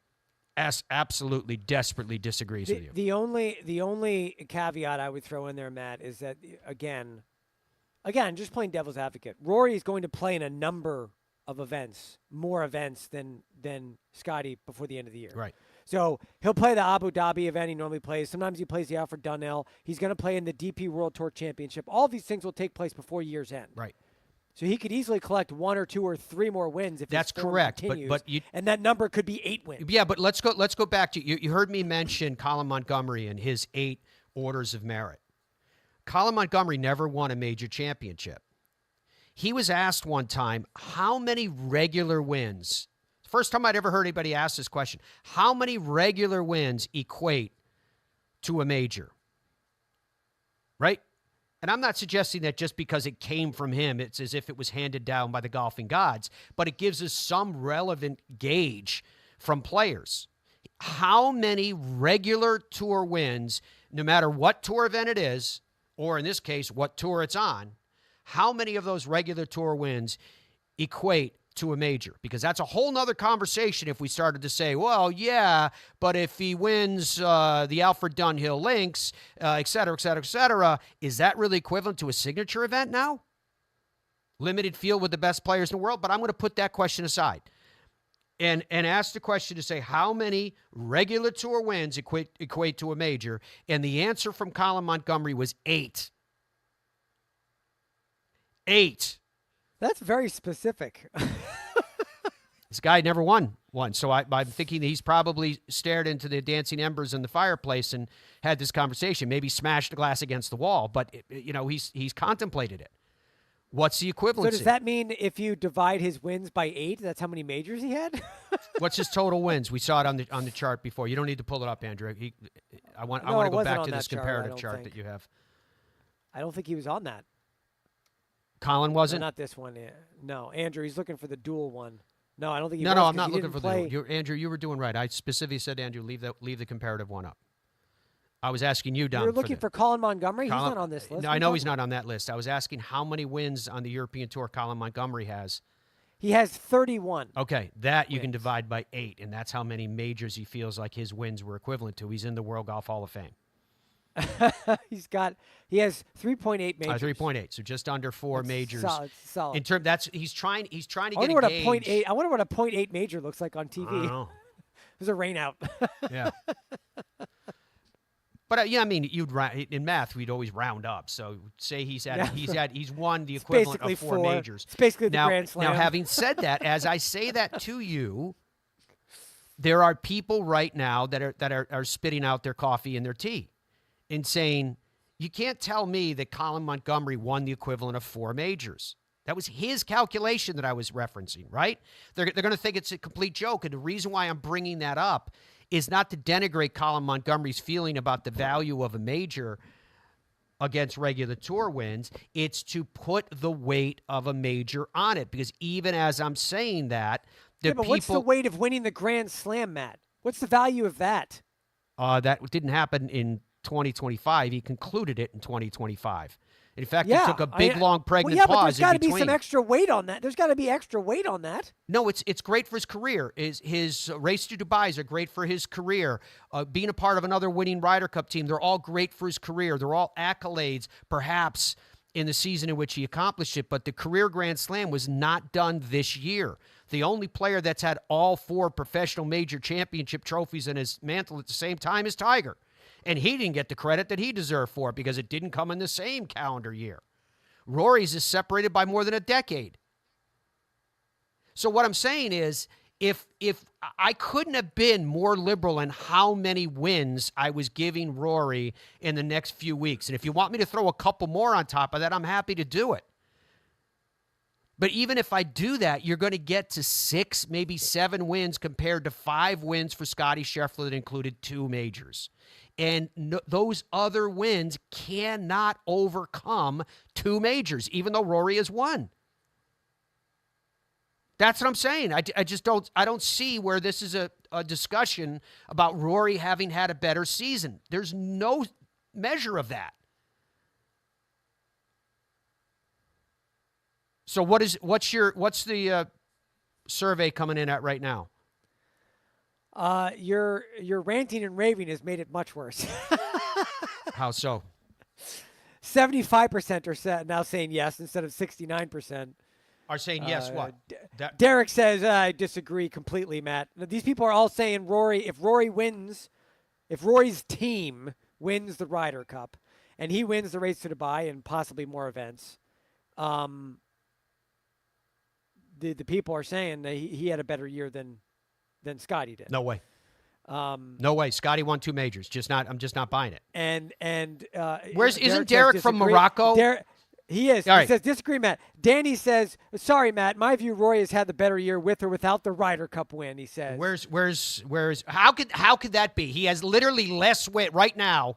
absolutely, desperately disagrees with you. The only caveat I would throw in there, Matt, is that, again, just playing devil's advocate, Rory is going to play in a number of events, more events than Scottie before the end of the year. Right. So he'll play the Abu Dhabi event he normally plays. Sometimes he plays the Alfred Dunhill. He's going to play in the DP World Tour Championship. All these things will take place before year's end. Right. So he could easily collect 1 or 2 or 3 more wins if that's his form correct. continues, But and that number could be 8 wins. Yeah, but let's go back to you heard me mention Colin Montgomery and his 8 orders of merit. Colin Montgomery never won a major championship. He was asked one time how many regular wins. First time I'd ever heard anybody ask this question. How many regular wins equate to a major? Right? And I'm not suggesting that just because it came from him, it's as if it was handed down by the golfing gods, but it gives us some relevant gauge from players. How many regular tour wins, no matter what tour event it is, or in this case, what tour it's on, how many of those regular tour wins equate to a major? Because that's a whole nother conversation if we started to say, well, yeah, but if he wins the Alfred Dunhill Links, et cetera, et cetera, et cetera, is that really equivalent to a signature event now? Limited field with the best players in the world, but I'm going to put that question aside and ask the question to say how many regular tour wins equate to a major, and the answer from Colin Montgomery was 8. 8. That's very specific. This guy never won one, so I'm thinking that he's probably stared into the dancing embers in the fireplace and had this conversation. Maybe smashed the glass against the wall, but he's contemplated it. What's the equivalency? So does that mean if you divide his wins by 8, that's how many majors he had? What's his total wins? We saw it on the chart before. You don't need to pull it up, Andrew. I want to go back to this comparative chart that you have. I don't think he was on that. Colin wasn't? No, not this one. No, Andrew, he's looking for the dual one. No, I don't think he was. No, I'm not looking for the dual. Andrew, you were doing right. I specifically said, Andrew, leave the comparative one up. I was asking you, Dom. You're looking for Colin Montgomery? He's not on this list. No, I know he's not on that list. I was asking how many wins on the European Tour Colin Montgomery has. He has 31. Okay, that you can divide by 8, and that's how many majors he feels like his wins were equivalent to. He's in the World Golf Hall of Fame. He has 3.8 majors. 3.8, so just under 4 majors. Solid. In term, he's trying to get a gauge. I wonder what a 0.8 major looks like on TV. I don't know. There's a rain out. Yeah. But I mean, in math, we'd always round up. So say he's won the It's equivalent of basically four majors. It's basically the now, Grand Slam. Now, having said that, as I say that to you, there are people right now that are spitting out their coffee and their tea and saying, you can't tell me that Colin Montgomery won the equivalent of 4 majors. That was his calculation that I was referencing, right? They're going to think it's a complete joke. And the reason why I'm bringing that up is not to denigrate Colin Montgomery's feeling about the value of a major against regular tour wins. It's to put the weight of a major on it. Because even as I'm saying that, but what's the weight of winning the Grand Slam, Matt? What's the value of that? That didn't happen in 2025. He concluded it in 2025. In fact, he took a big, long, pregnant pause in between. But there's got to be some extra weight on that. There's got to be extra weight on that. No, it's great for his career. His race to Dubai's are great for his career. Being a part of another winning Ryder Cup team, they're all great for his career. They're all accolades, perhaps, in the season in which he accomplished it. But the career Grand Slam was not done this year. The only player that's had all 4 professional major championship trophies in his mantle at the same time is Tiger. And he didn't get the credit that he deserved for it because it didn't come in the same calendar year. Rory's is separated by more than a decade. So what I'm saying is, if I couldn't have been more liberal in how many wins I was giving Rory in the next few weeks, and if you want me to throw a couple more on top of that, I'm happy to do it. But even if I do that, you're going to get to 6, maybe 7 wins compared to 5 wins for Scottie Scheffler that included 2 majors. And those other wins cannot overcome 2 majors, even though Rory has won. That's what I'm saying. I just don't see where this is a discussion about Rory having had a better season. There's no measure of that. So what's the survey coming in at right now? Your ranting and raving has made it much worse. How so? 75% are now saying yes instead of 69%. Are saying yes. What? Derek says I disagree completely, Matt. These people are all saying Rory. If Rory's team wins the Ryder Cup, and he wins the race to Dubai and possibly more events, the people are saying that he had a better year than Scottie did. No way. No way. Scottie won 2 majors. I'm just not buying it. And isn't Derek from Morocco? He is. All right. He says disagree, Matt. Danny says, sorry, Matt. My view, Rory has had the better year with or without the Ryder Cup win. He says. Where's how could that be? He has literally less weight right now.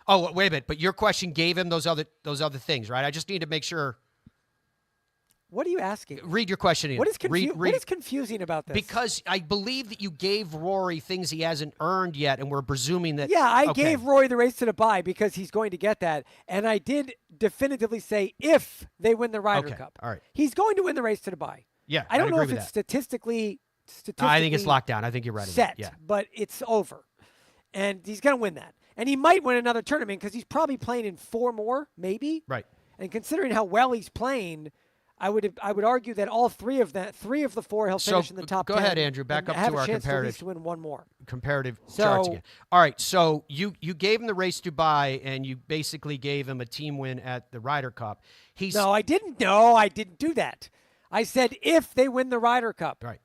Oh, wait a minute. But your question gave him those other things, right? I just need to make sure. What are you asking? Read your question again. What is confusing about this? Because I believe that you gave Rory things he hasn't earned yet, and we're presuming that. Yeah, I gave Rory the race to Dubai because he's going to get that. And I did definitively say if they win the Ryder Cup. All right. He's going to win the race to Dubai. Yeah, I don't know if it's it's statistically I think it's locked down. I think you're right. Set, yeah. But it's over. And he's going to win that. And he might win another tournament because he's probably playing in 4 more, maybe. Right. And considering how well he's playing, I would argue that all 3 of the 4 he'll finish in the top 10. Go ahead, Andrew. Back up to our comparative. To at least win 1 more. Comparative charts again. All right. So you gave him the race to Dubai, and you basically gave him a team win at the Ryder Cup. No, I didn't. No, I didn't do that. I said if they win the Ryder Cup. Right.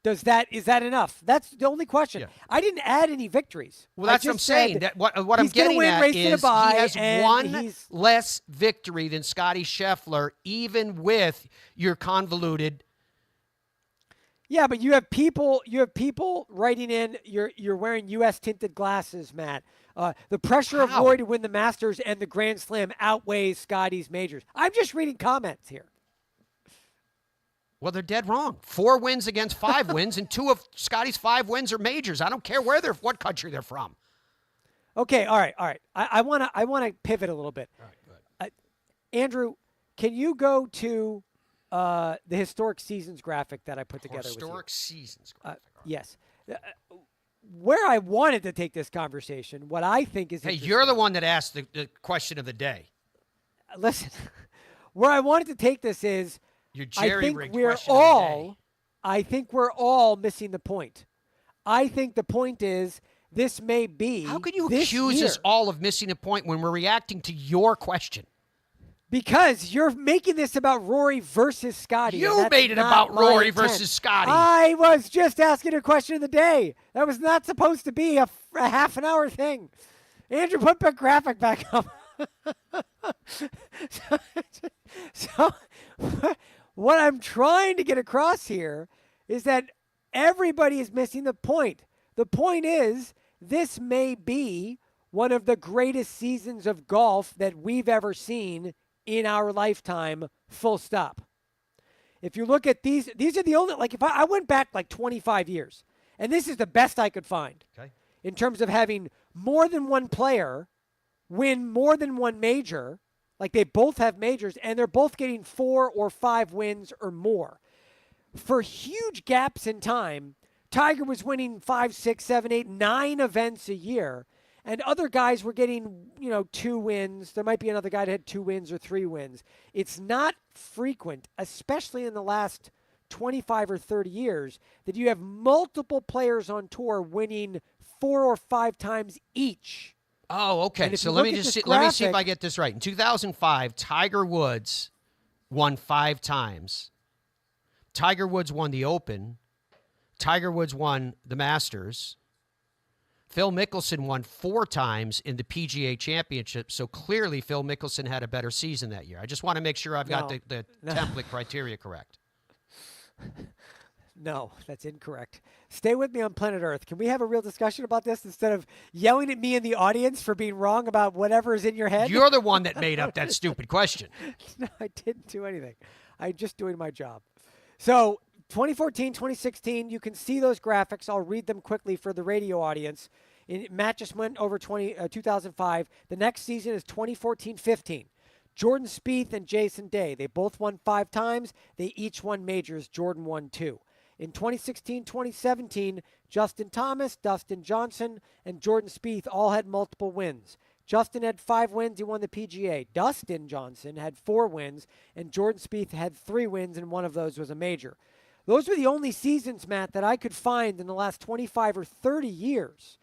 Is that enough? That's the only question. Yeah. I didn't add any victories. Well, that's what I'm saying. What I'm getting at is he has one less victory than Scottie Scheffler, even with your convoluted. Yeah, but you have people writing in. You're wearing U.S. tinted glasses, Matt. The pressure of Rory to win the Masters and the Grand Slam outweighs Scottie's majors. I'm just reading comments here. Well, they're dead wrong. 4 wins against 5 wins, and 2 of Scottie's 5 wins are majors. I don't care what country they're from. Okay, all right. I want to pivot a little bit. All right, go ahead. Andrew, can you go to the historic seasons graphic that I put together with you? Historic seasons graphic. Yes. Where I wanted to take this conversation, what I think is you're the one that asked the question of the day. Listen, where I wanted to take this is I think we're all missing the point. I think the point is this may be. How can you this accuse year. us all of missing a point when we're reacting to your question? Because you're making this about Rory versus Scottie. You made it about Rory versus Scottie. I was just asking a question of the day. That was not supposed to be a half an hour thing. Andrew, put the graphic back up. So what I'm trying to get across here is that everybody is missing the point. The point is, this may be one of the greatest seasons of golf that we've ever seen in our lifetime, full stop. If you look at these are the only, like if I went back like 25 years, and this is the best I could find in terms of having more than one player win more than one major, like they both have majors, and they're both getting 4 or 5 wins or more. For huge gaps in time, Tiger was winning 5, 6, 7, 8, 9 events a year. And other guys were getting, 2 wins. There might be another guy that had 2 wins or 3 wins. It's not frequent, especially in the last 25 or 30 years, that you have multiple players on tour winning 4 or 5 times each. Oh, okay. So let me see if I get this right. In 2005, Tiger Woods won 5 times. Tiger Woods won the Open. Tiger Woods won the Masters. Phil Mickelson won 4 times in the PGA Championship, so clearly Phil Mickelson had a better season that year. I just want to make sure I've got the template criteria correct. No, that's incorrect. Stay with me on planet Earth. Can we have a real discussion about this instead of yelling at me in the audience for being wrong about whatever is in your head? You're the one that made up that stupid question. No, I didn't do anything. I'm just doing my job. So 2014, 2016, you can see those graphics. I'll read them quickly for the radio audience. Matt just went over 2005. The next season is 2014-15. Jordan Spieth and Jason Day, they both won 5 times. They each won majors. Jordan won 2. In 2016-2017, Justin Thomas, Dustin Johnson, and Jordan Spieth all had multiple wins. Justin had 5 wins. He won the PGA. Dustin Johnson had 4 wins, and Jordan Spieth had 3 wins, and one of those was a major. Those were the only seasons, Matt, that I could find in the last 25 or 30 years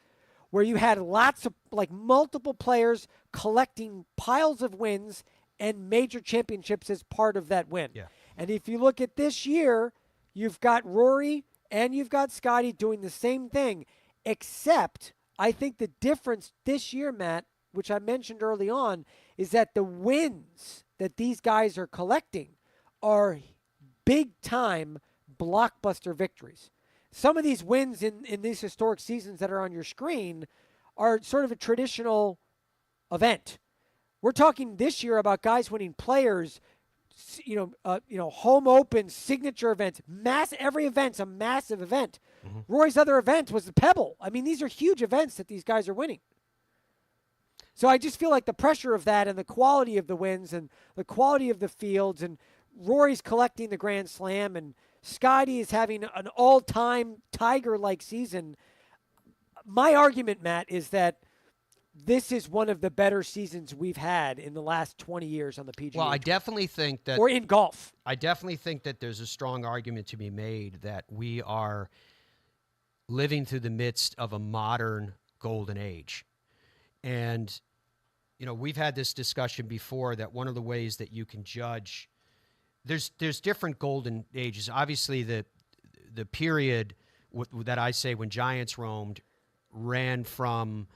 where you had lots of, multiple players collecting piles of wins and major championships as part of that win. Yeah. And if you look at this year, you've got Rory and you've got Scottie doing the same thing, except I think the difference this year, Matt, which I mentioned early on, is that the wins that these guys are collecting are big-time blockbuster victories. Some of these wins in these historic seasons that are on your screen are sort of a traditional event. We're talking this year about guys winning Players, home open, signature events. Every event's a massive event. Mm-hmm. Rory's other event was the Pebble. I mean, these are huge events that these guys are winning. So I just feel like the pressure of that and the quality of the wins and the quality of the fields, and Rory's collecting the Grand Slam, and Scottie is having an all-time Tiger-like season. My argument, Matt, is that this is one of the better seasons we've had in the last 20 years on the PGA. Well, I definitely think that... Or in golf. I definitely think that there's a strong argument to be made that we are living through the midst of a modern golden age. And, we've had this discussion before that one of the ways that you can judge... There's different golden ages. Obviously, the period that I say when Giants roamed ran from...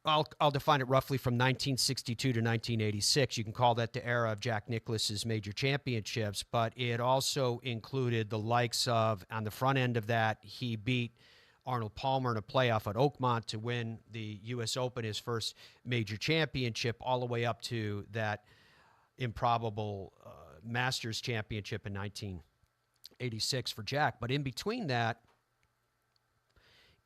I'll define it roughly from 1962 to 1986. You can call that the era of Jack Nicklaus's major championships, but it also included the likes of, on the front end of that, he beat Arnold Palmer in a playoff at Oakmont to win the U.S. Open, his first major championship, all the way up to that improbable Masters championship in 1986 for Jack. But in between that,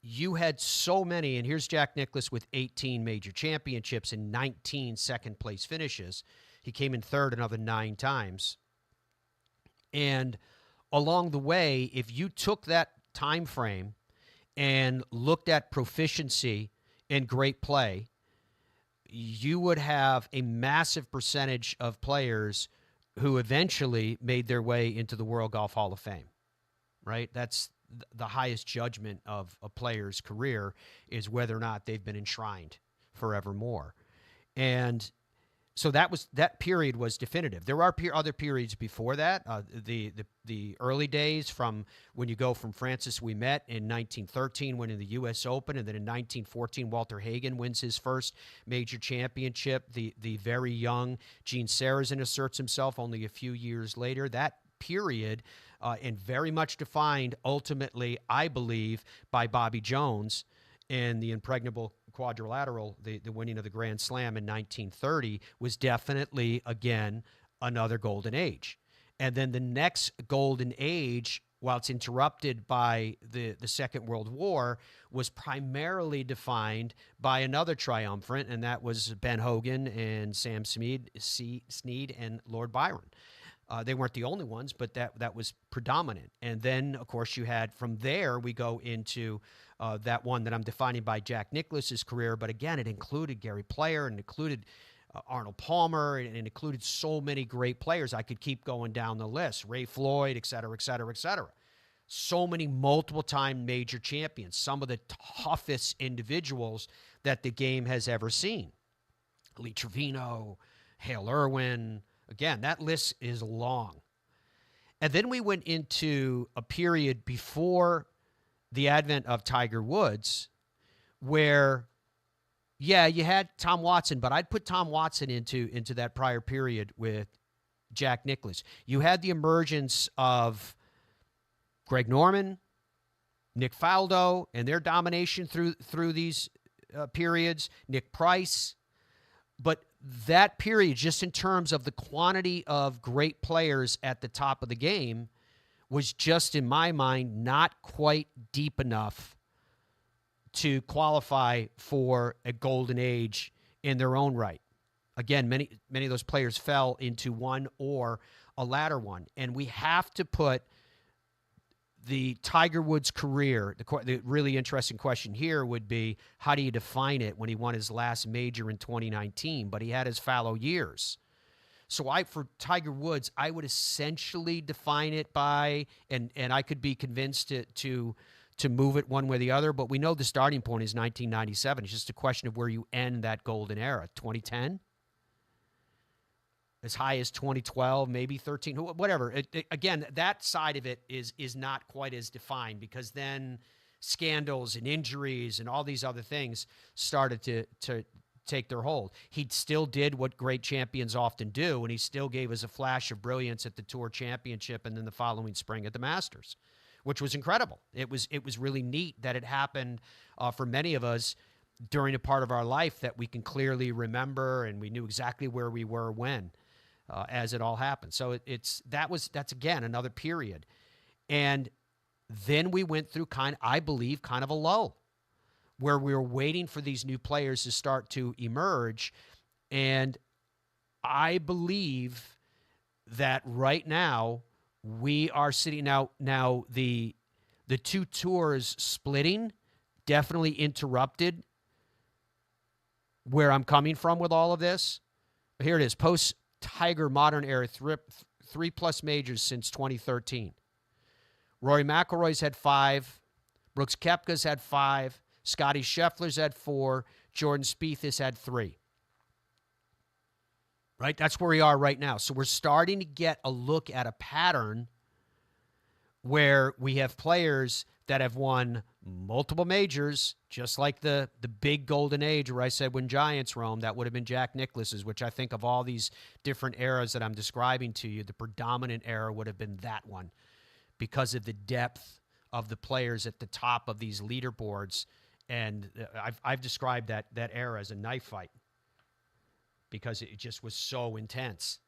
you had so many, and here's Jack Nicklaus with 18 major championships and 19 second-place finishes. He came in third another 9 times. And along the way, if you took that time frame and looked at proficiency and great play, you would have a massive percentage of players who eventually made their way into the World Golf Hall of Fame, right? That's the highest judgment of a player's career is whether or not they've been enshrined forevermore. And so that period was definitive. There are other periods before that. The early days from when you go from Francis Ouimet in 1913 winning the U.S. Open, and then in 1914 Walter Hagen wins his first major championship. The very young Gene Sarazen asserts himself only a few years later. That period, and very much defined ultimately, I believe, by Bobby Jones and the impregnable quadrilateral, the winning of the Grand Slam in 1930, was definitely, again, another golden age. And then the next golden age, while it's interrupted by the Second World War, was primarily defined by another triumvirate, and that was Ben Hogan and Sam Snead and Lord Byron. They weren't the only ones, but that was predominant. And then, of course, you had, from there, we go into that one that I'm defining by Jack Nicklaus's career. But again, it included Gary Player and included Arnold Palmer, and it included so many great players. I could keep going down the list. Ray Floyd, et cetera, et cetera, et cetera. So many multiple-time major champions, some of the toughest individuals that the game has ever seen. Lee Trevino, Hale Irwin. Again, that list is long. And then we went into a period before the advent of Tiger Woods where, yeah, you had Tom Watson, but I'd put Tom Watson into that prior period with Jack Nicklaus. You had the emergence of Greg Norman, Nick Faldo, and their domination through these periods, Nick Price. But that period, just in terms of the quantity of great players at the top of the game, was just, in my mind, not quite deep enough to qualify for a golden age in their own right. Again, many of those players fell into one or a latter one. And we have to put the Tiger Woods career, the really interesting question here would be, how do you define it when he won his last major in 2019, but he had his fallow years? So for Tiger Woods, I would essentially define it by, and I could be convinced to move it one way or the other, but we know the starting point is 1997. It's just a question of where you end that golden era. 2010? As high as 2012, maybe 13, whatever. Again, that side of it is not quite as defined, because then scandals and injuries and all these other things started to take their hold. He still did what great champions often do, and he still gave us a flash of brilliance at the Tour Championship and then the following spring at the Masters, which was incredible. It was really neat that it happened for many of us during a part of our life that we can clearly remember, and we knew exactly where we were when. As it all happened. So that's again another period. And then we went through I believe kind of a lull where we were waiting for these new players to start to emerge. And I believe that right now we are sitting out now, the two tours splitting definitely interrupted where I'm coming from with all of this. Here it is, post-Tiger modern era, 3+ majors since 2013. Rory McIlroy's had 5. Brooks Koepka's had 5. Scottie Scheffler's had 4. Jordan Spieth has had 3. Right? That's where we are right now. So we're starting to get a look at a pattern where we have players that have won multiple majors, just like the big golden age where I said when Giants roamed, that would have been Jack Nicklaus's, which I think of all these different eras that I'm describing to you, the predominant era would have been that one because of the depth of the players at the top of these leaderboards. And I've described that era as a knife fight because it just was so intense,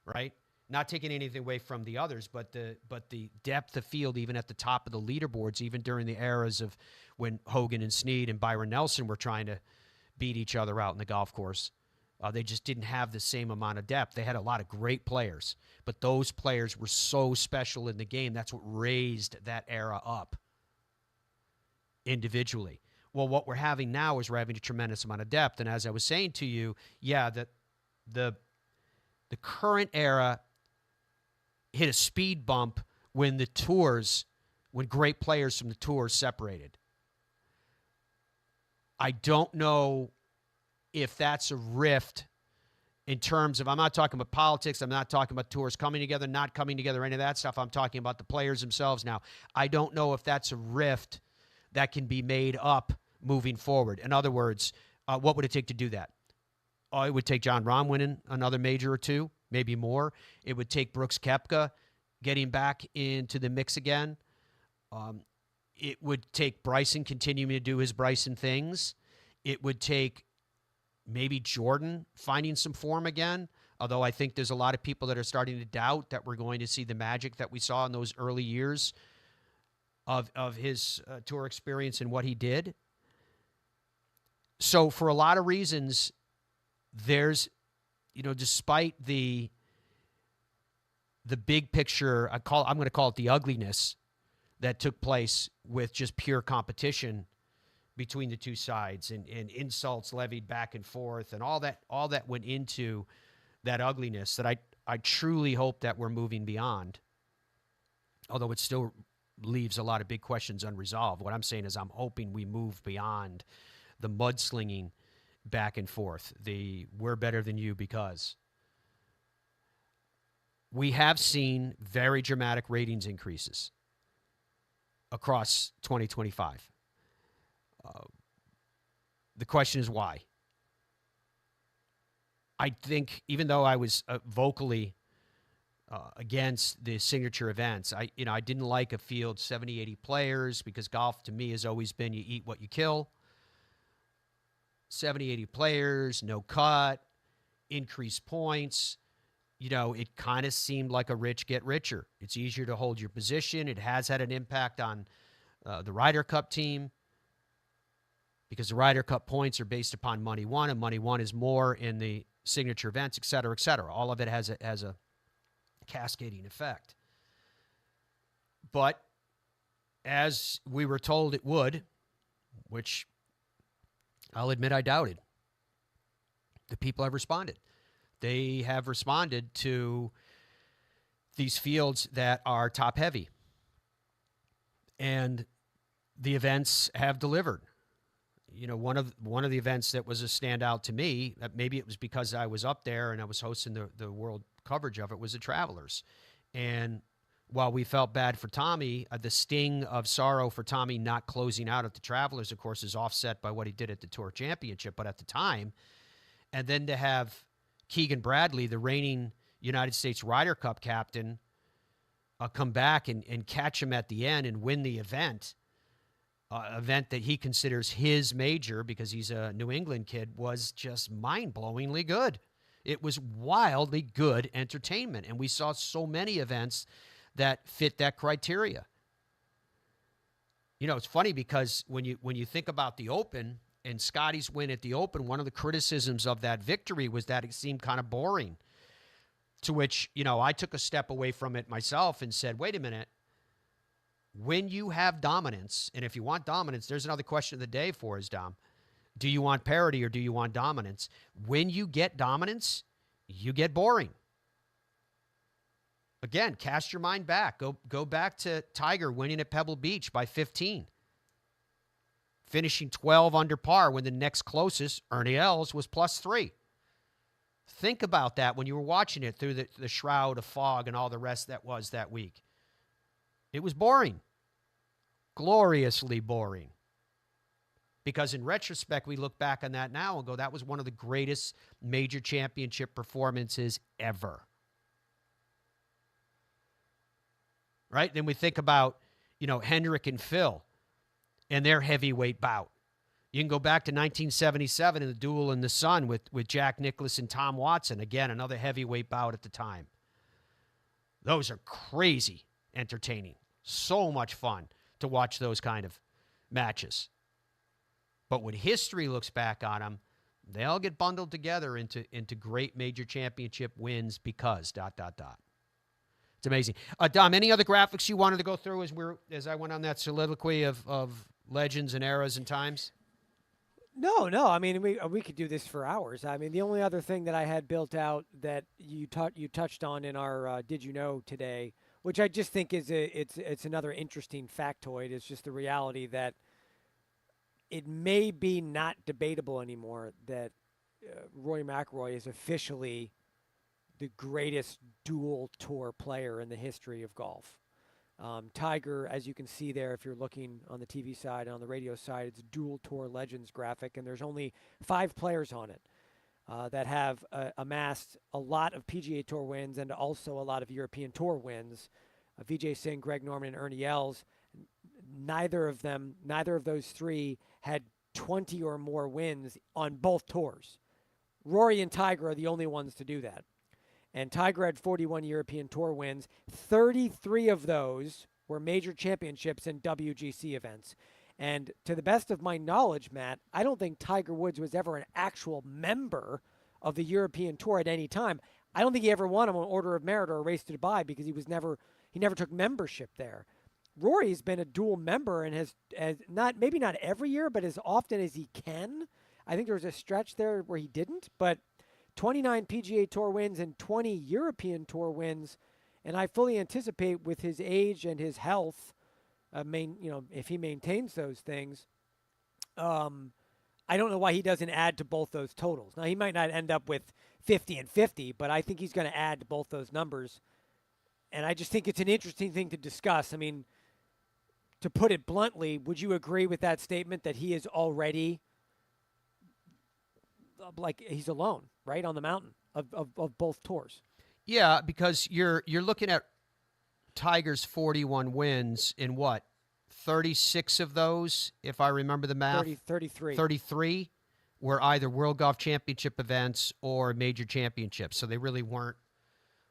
right? Not taking anything away from the others, but the depth of field, even at the top of the leaderboards, even during the eras of when Hogan and Snead and Byron Nelson were trying to beat each other out in the golf course. They just didn't have the same amount of depth. They had a lot of great players, but those players were so special in the game. That's what raised that era up individually. Well, what we're having now is we're having a tremendous amount of depth. And as I was saying to you, yeah, the current era hit a speed bump when the tours when great players from the tour separated. I don't know if that's a rift in terms of, I'm not talking about politics, I'm not talking about tours coming together, not coming together, any of that stuff. I'm talking about the players themselves now. I don't know if that's a rift that can be made up moving forward. In other words, what would it take to do that? Oh, it would take John Rahm winning another major or two, maybe more. It would take Brooks Koepka getting back into the mix again. It would take Bryson continuing to do his Bryson things. It would take maybe Jordan finding some form again, although I think there's a lot of people that are starting to doubt that we're going to see the magic that we saw in those early years of his tour experience and what he did. So for a lot of reasons, there's, despite the big picture, I'm going to call it the ugliness that took place with just pure competition between the two sides and insults levied back and forth and all that went into that ugliness that I truly hope that we're moving beyond, although it still leaves a lot of big questions unresolved. What I'm saying is I'm hoping we move beyond the mudslinging back and forth, the we're better than you because. We have seen very dramatic ratings increases across 2025. The question is why? I think even though I was vocally against the signature events, I didn't like a field 70, 80 players because golf to me has always been you eat what you kill. 70, 80 players, no cut, increased points. It kind of seemed like a rich get richer. It's easier to hold your position. It has had an impact on the Ryder Cup team because the Ryder Cup points are based upon money won, and money won is more in the signature events, et cetera, et cetera. All of it has a cascading effect. But as we were told it would, which I'll admit I doubted, the people have responded. They have responded to these fields that are top heavy. And the events have delivered. One of the events that was a standout to me, maybe it was because I was up there and I was hosting the world coverage of it, was the Travelers. And while we felt bad for Tommy, the sting of sorrow for Tommy not closing out at the Travelers, of course, is offset by what he did at the Tour Championship. But at the time, and then to have Keegan Bradley, the reigning United States Ryder Cup captain, come back and catch him at the end and win the event that he considers his major because he's a New England kid, was just mind-blowingly good. It was wildly good entertainment, and we saw so many events that fit that criteria. It's funny because when you think about the Open and Scottie's win at the Open, one of the criticisms of that victory was that it seemed kind of boring. To which, I took a step away from it myself and said, wait a minute. When you have dominance, and if you want dominance, there's another question of the day for us, Dom. Do you want parity or do you want dominance? When you get dominance, you get boring. Again, cast your mind back. Go back to Tiger winning at Pebble Beach by 15. Finishing 12 under par when the next closest, Ernie Els, was +3. Think about that when you were watching it through the shroud of fog and all the rest that was that week. It was boring. Gloriously boring. Because in retrospect, we look back on that now and go, that was one of the greatest major championship performances ever. Right? Then we think about, Hendrick and Phil and their heavyweight bout. You can go back to 1977 in the duel in the sun with Jack Nicklaus and Tom Watson. Again, another heavyweight bout at the time. Those are crazy entertaining. So much fun to watch those kind of matches. But when history looks back on them, they all get bundled together into great major championship wins because ... It's amazing. Dom, any other graphics you wanted to go through as I went on that soliloquy of legends and eras and times? No. I mean, we could do this for hours. I mean, the only other thing that I had built out that you touched on in our Did You Know today which I just think is it's another interesting factoid. It's just the reality that it may be not debatable anymore that Rory McIlroy is officially the greatest dual tour player in the history of golf. Tiger, as you can see there, if you're looking on the TV side and on the radio side, it's a dual tour legends graphic, and there's only 5 players on it that have amassed a lot of PGA Tour wins and also a lot of European Tour wins. Vijay Singh, Greg Norman, and Ernie Els. Neither of those 3 had 20 or more wins on both tours. Rory and Tiger are the only ones to do that. And Tiger had 41 European Tour wins. 33 of those were major championships and WGC events. And to the best of my knowledge, Matt, I don't think Tiger Woods was ever an actual member of the European Tour at any time. I don't think he ever won an Order of Merit or a Race to Dubai because he never took membership there. Rory's been a dual member and has maybe not every year, but as often as he can. I think there was a stretch there where he didn't, but 29 PGA Tour wins and 20 European Tour wins, and I fully anticipate with his age and his health, if he maintains those things, I don't know why he doesn't add to both those totals. Now, he might not end up with 50 and 50, but I think he's going to add to both those numbers, and I just think it's an interesting thing to discuss. I mean, to put it bluntly, would you agree with that statement that he is already like he's alone, right, on the mountain of both tours? Yeah, because you're looking at Tiger's 41 wins in what? 36 of those, if I remember the math. 33. 33 were either World Golf Championship events or major championships. So they really weren't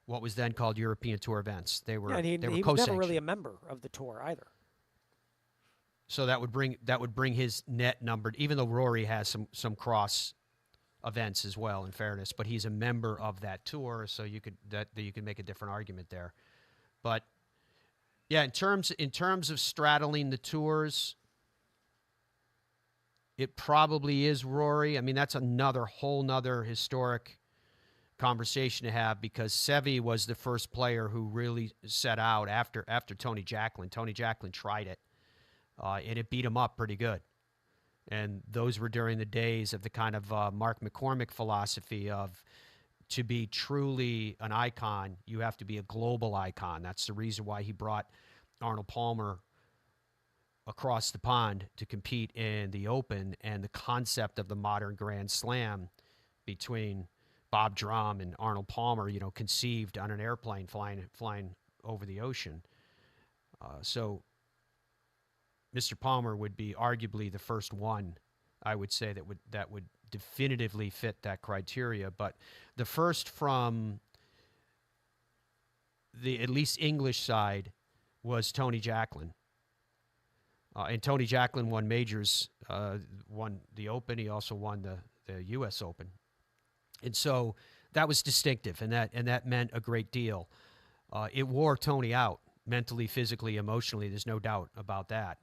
what was then called European Tour events. They were he they were was co-sanctioned. never really a member of the tour either. So that would bring his net number, even though Rory has some cross events as well, in fairness, but he's a member of that tour, so you could make a different argument there. But yeah, in terms of straddling the tours, it probably is Rory. I mean, that's whole nother historic conversation to have, because Seve was the first player who really set out after Tony Jacklin. Tony Jacklin tried it, and it beat him up pretty good. And those were during the days of the kind of Mark McCormick philosophy of, to be truly an icon, you have to be a global icon. That's the reason why he brought Arnold Palmer across the pond to compete in the Open, and the concept of the modern Grand Slam between Bob Drum and Arnold Palmer, conceived on an airplane flying over the ocean. So Mr. Palmer would be arguably the first one, I would say, that would definitively fit that criteria. But the first from the at least English side was Tony Jacklin. And Tony Jacklin won majors, won the Open. He also won the U.S. Open. And so that was distinctive, and that meant a great deal. It wore Tony out mentally, physically, emotionally. There's no doubt about that.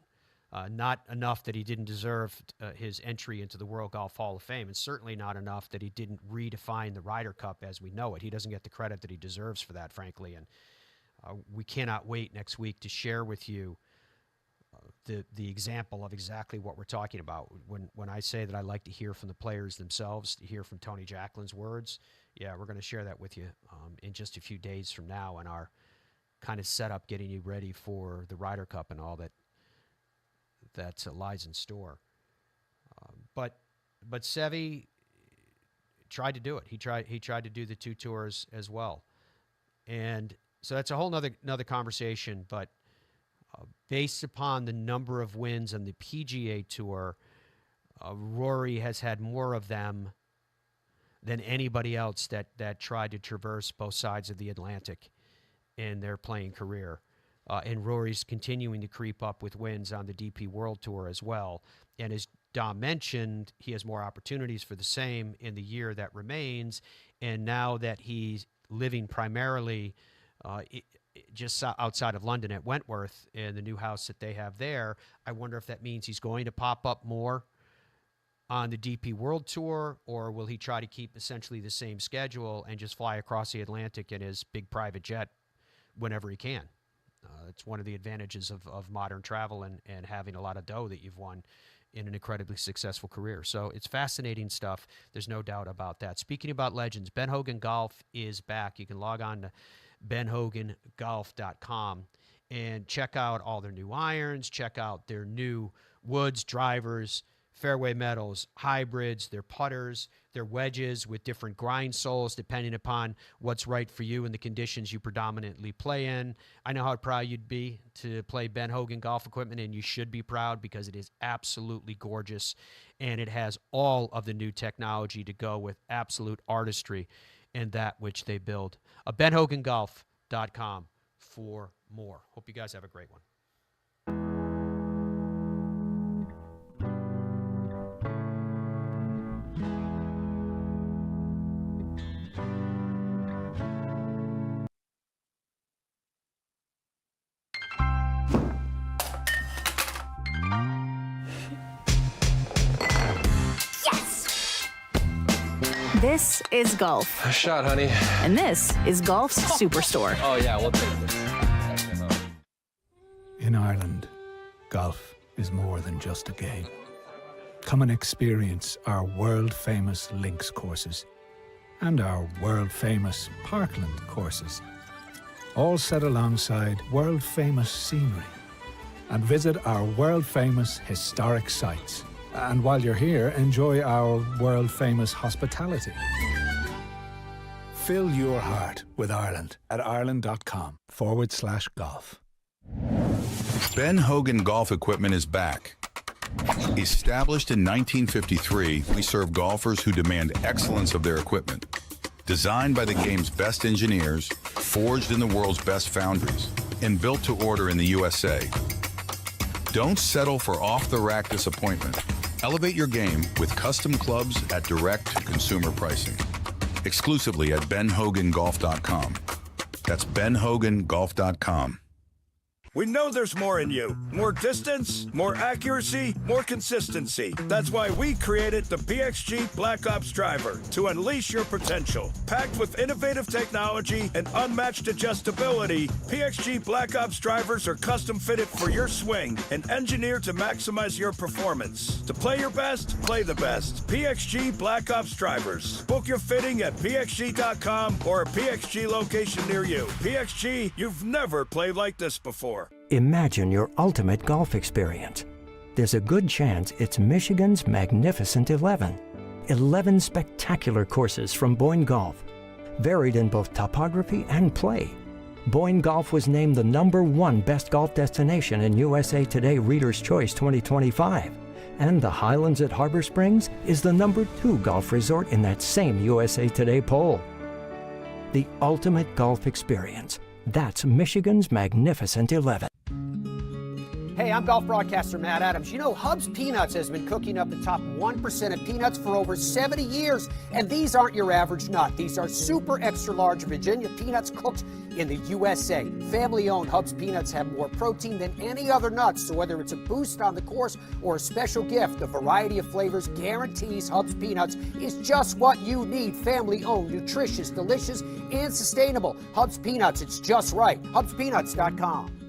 Not enough that he didn't deserve his entry into the World Golf Hall of Fame, and certainly not enough that he didn't redefine the Ryder Cup as we know it. He doesn't get the credit that he deserves for that, frankly. And we cannot wait next week to share with you the example of exactly what we're talking about. When I say that I like to hear from the players themselves, to hear from Tony Jacklin's words, yeah, we're going to share that with you in just a few days from now, in our kind of setup, getting you ready for the Ryder Cup and all that lies in store. But Seve tried to do it. He tried to do the 2 tours as well, and so that's a whole another conversation. But based upon the number of wins on the PGA Tour, Rory has had more of them than anybody else that tried to traverse both sides of the Atlantic in their playing career. And Rory's continuing to creep up with wins on the DP World Tour as well. And as Dom mentioned, he has more opportunities for the same in the year that remains. And now that he's living primarily just outside of London at Wentworth in the new house that they have there, I wonder if that means he's going to pop up more on the DP World Tour, or will he try to keep essentially the same schedule and just fly across the Atlantic in his big private jet whenever he can? It's one of the advantages of modern travel and having a lot of dough that you've won in an incredibly successful career. So it's fascinating stuff. There's no doubt about that. Speaking about legends, Ben Hogan Golf is back. You can log on to benhogangolf.com and check out all their new irons, check out their new woods, drivers, fairway metals, hybrids, their putters, their wedges with different grind soles depending upon what's right for you and the conditions you predominantly play in. I know how proud you'd be to play Ben Hogan golf equipment, and you should be proud because it is absolutely gorgeous, and it has all of the new technology to go with absolute artistry in that which they build. benhogangolf.com for more. Hope you guys have a great one. This is golf. A shot, honey. And this is Golf's Superstore. Oh, yeah, we'll take this. In Ireland, golf is more than just a game. Come and experience our world-famous links courses and our world-famous parkland courses, all set alongside world-famous scenery. And visit our world-famous historic sites. And while you're here, enjoy our world-famous hospitality. Fill your heart with Ireland at ireland.com/golf. Ben Hogan Golf Equipment is back. Established in 1953, we serve golfers who demand excellence of their equipment. Designed by the game's best engineers, forged in the world's best foundries, and built to order in the USA. Don't settle for off-the-rack disappointment. Elevate your game with custom clubs at direct-to-consumer pricing. Exclusively at benhogangolf.com. That's benhogangolf.com. We know there's more in you. More distance, more accuracy, more consistency. That's why we created the PXG Black Ops driver to unleash your potential. Packed with innovative technology and unmatched adjustability, PXG Black Ops drivers are custom fitted for your swing and engineered to maximize your performance. To play your best, play the best. PXG Black Ops drivers. Book your fitting at pxg.com or a PXG location near you. PXG, you've never played like this before. Imagine your ultimate golf experience. There's a good chance it's Michigan's Magnificent 11. 11 spectacular courses from Boyne Golf, varied in both topography and play. Boyne Golf was named the #1 best golf destination in USA Today Reader's Choice 2025. And the Highlands at Harbor Springs is the #2 golf resort in that same USA Today poll. The ultimate golf experience. That's Michigan's Magnificent 11. Hey, I'm golf broadcaster Matt Adams. You know, Hub's Peanuts has been cooking up the top 1% of peanuts for over 70 years. And these aren't your average nut. These are super extra large Virginia peanuts cooked in the USA. Family-owned Hub's Peanuts have more protein than any other nuts. So whether it's a boost on the course or a special gift, the variety of flavors guarantees Hub's Peanuts is just what you need. Family-owned, nutritious, delicious, and sustainable. Hub's Peanuts, it's just right. HubsPeanuts.com.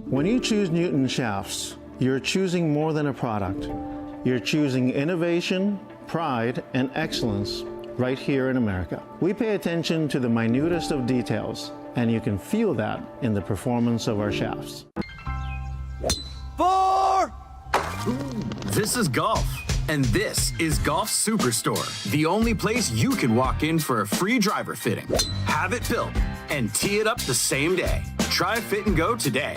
When you choose Newton shafts, you're choosing more than a product. You're choosing innovation, pride, and excellence right here in America. We pay attention to the minutest of details, and you can feel that in the performance of our shafts. 4! This is golf, and this is Golf Superstore, the only place you can walk in for a free driver fitting, have it built, and tee it up the same day. Try Fit and Go today.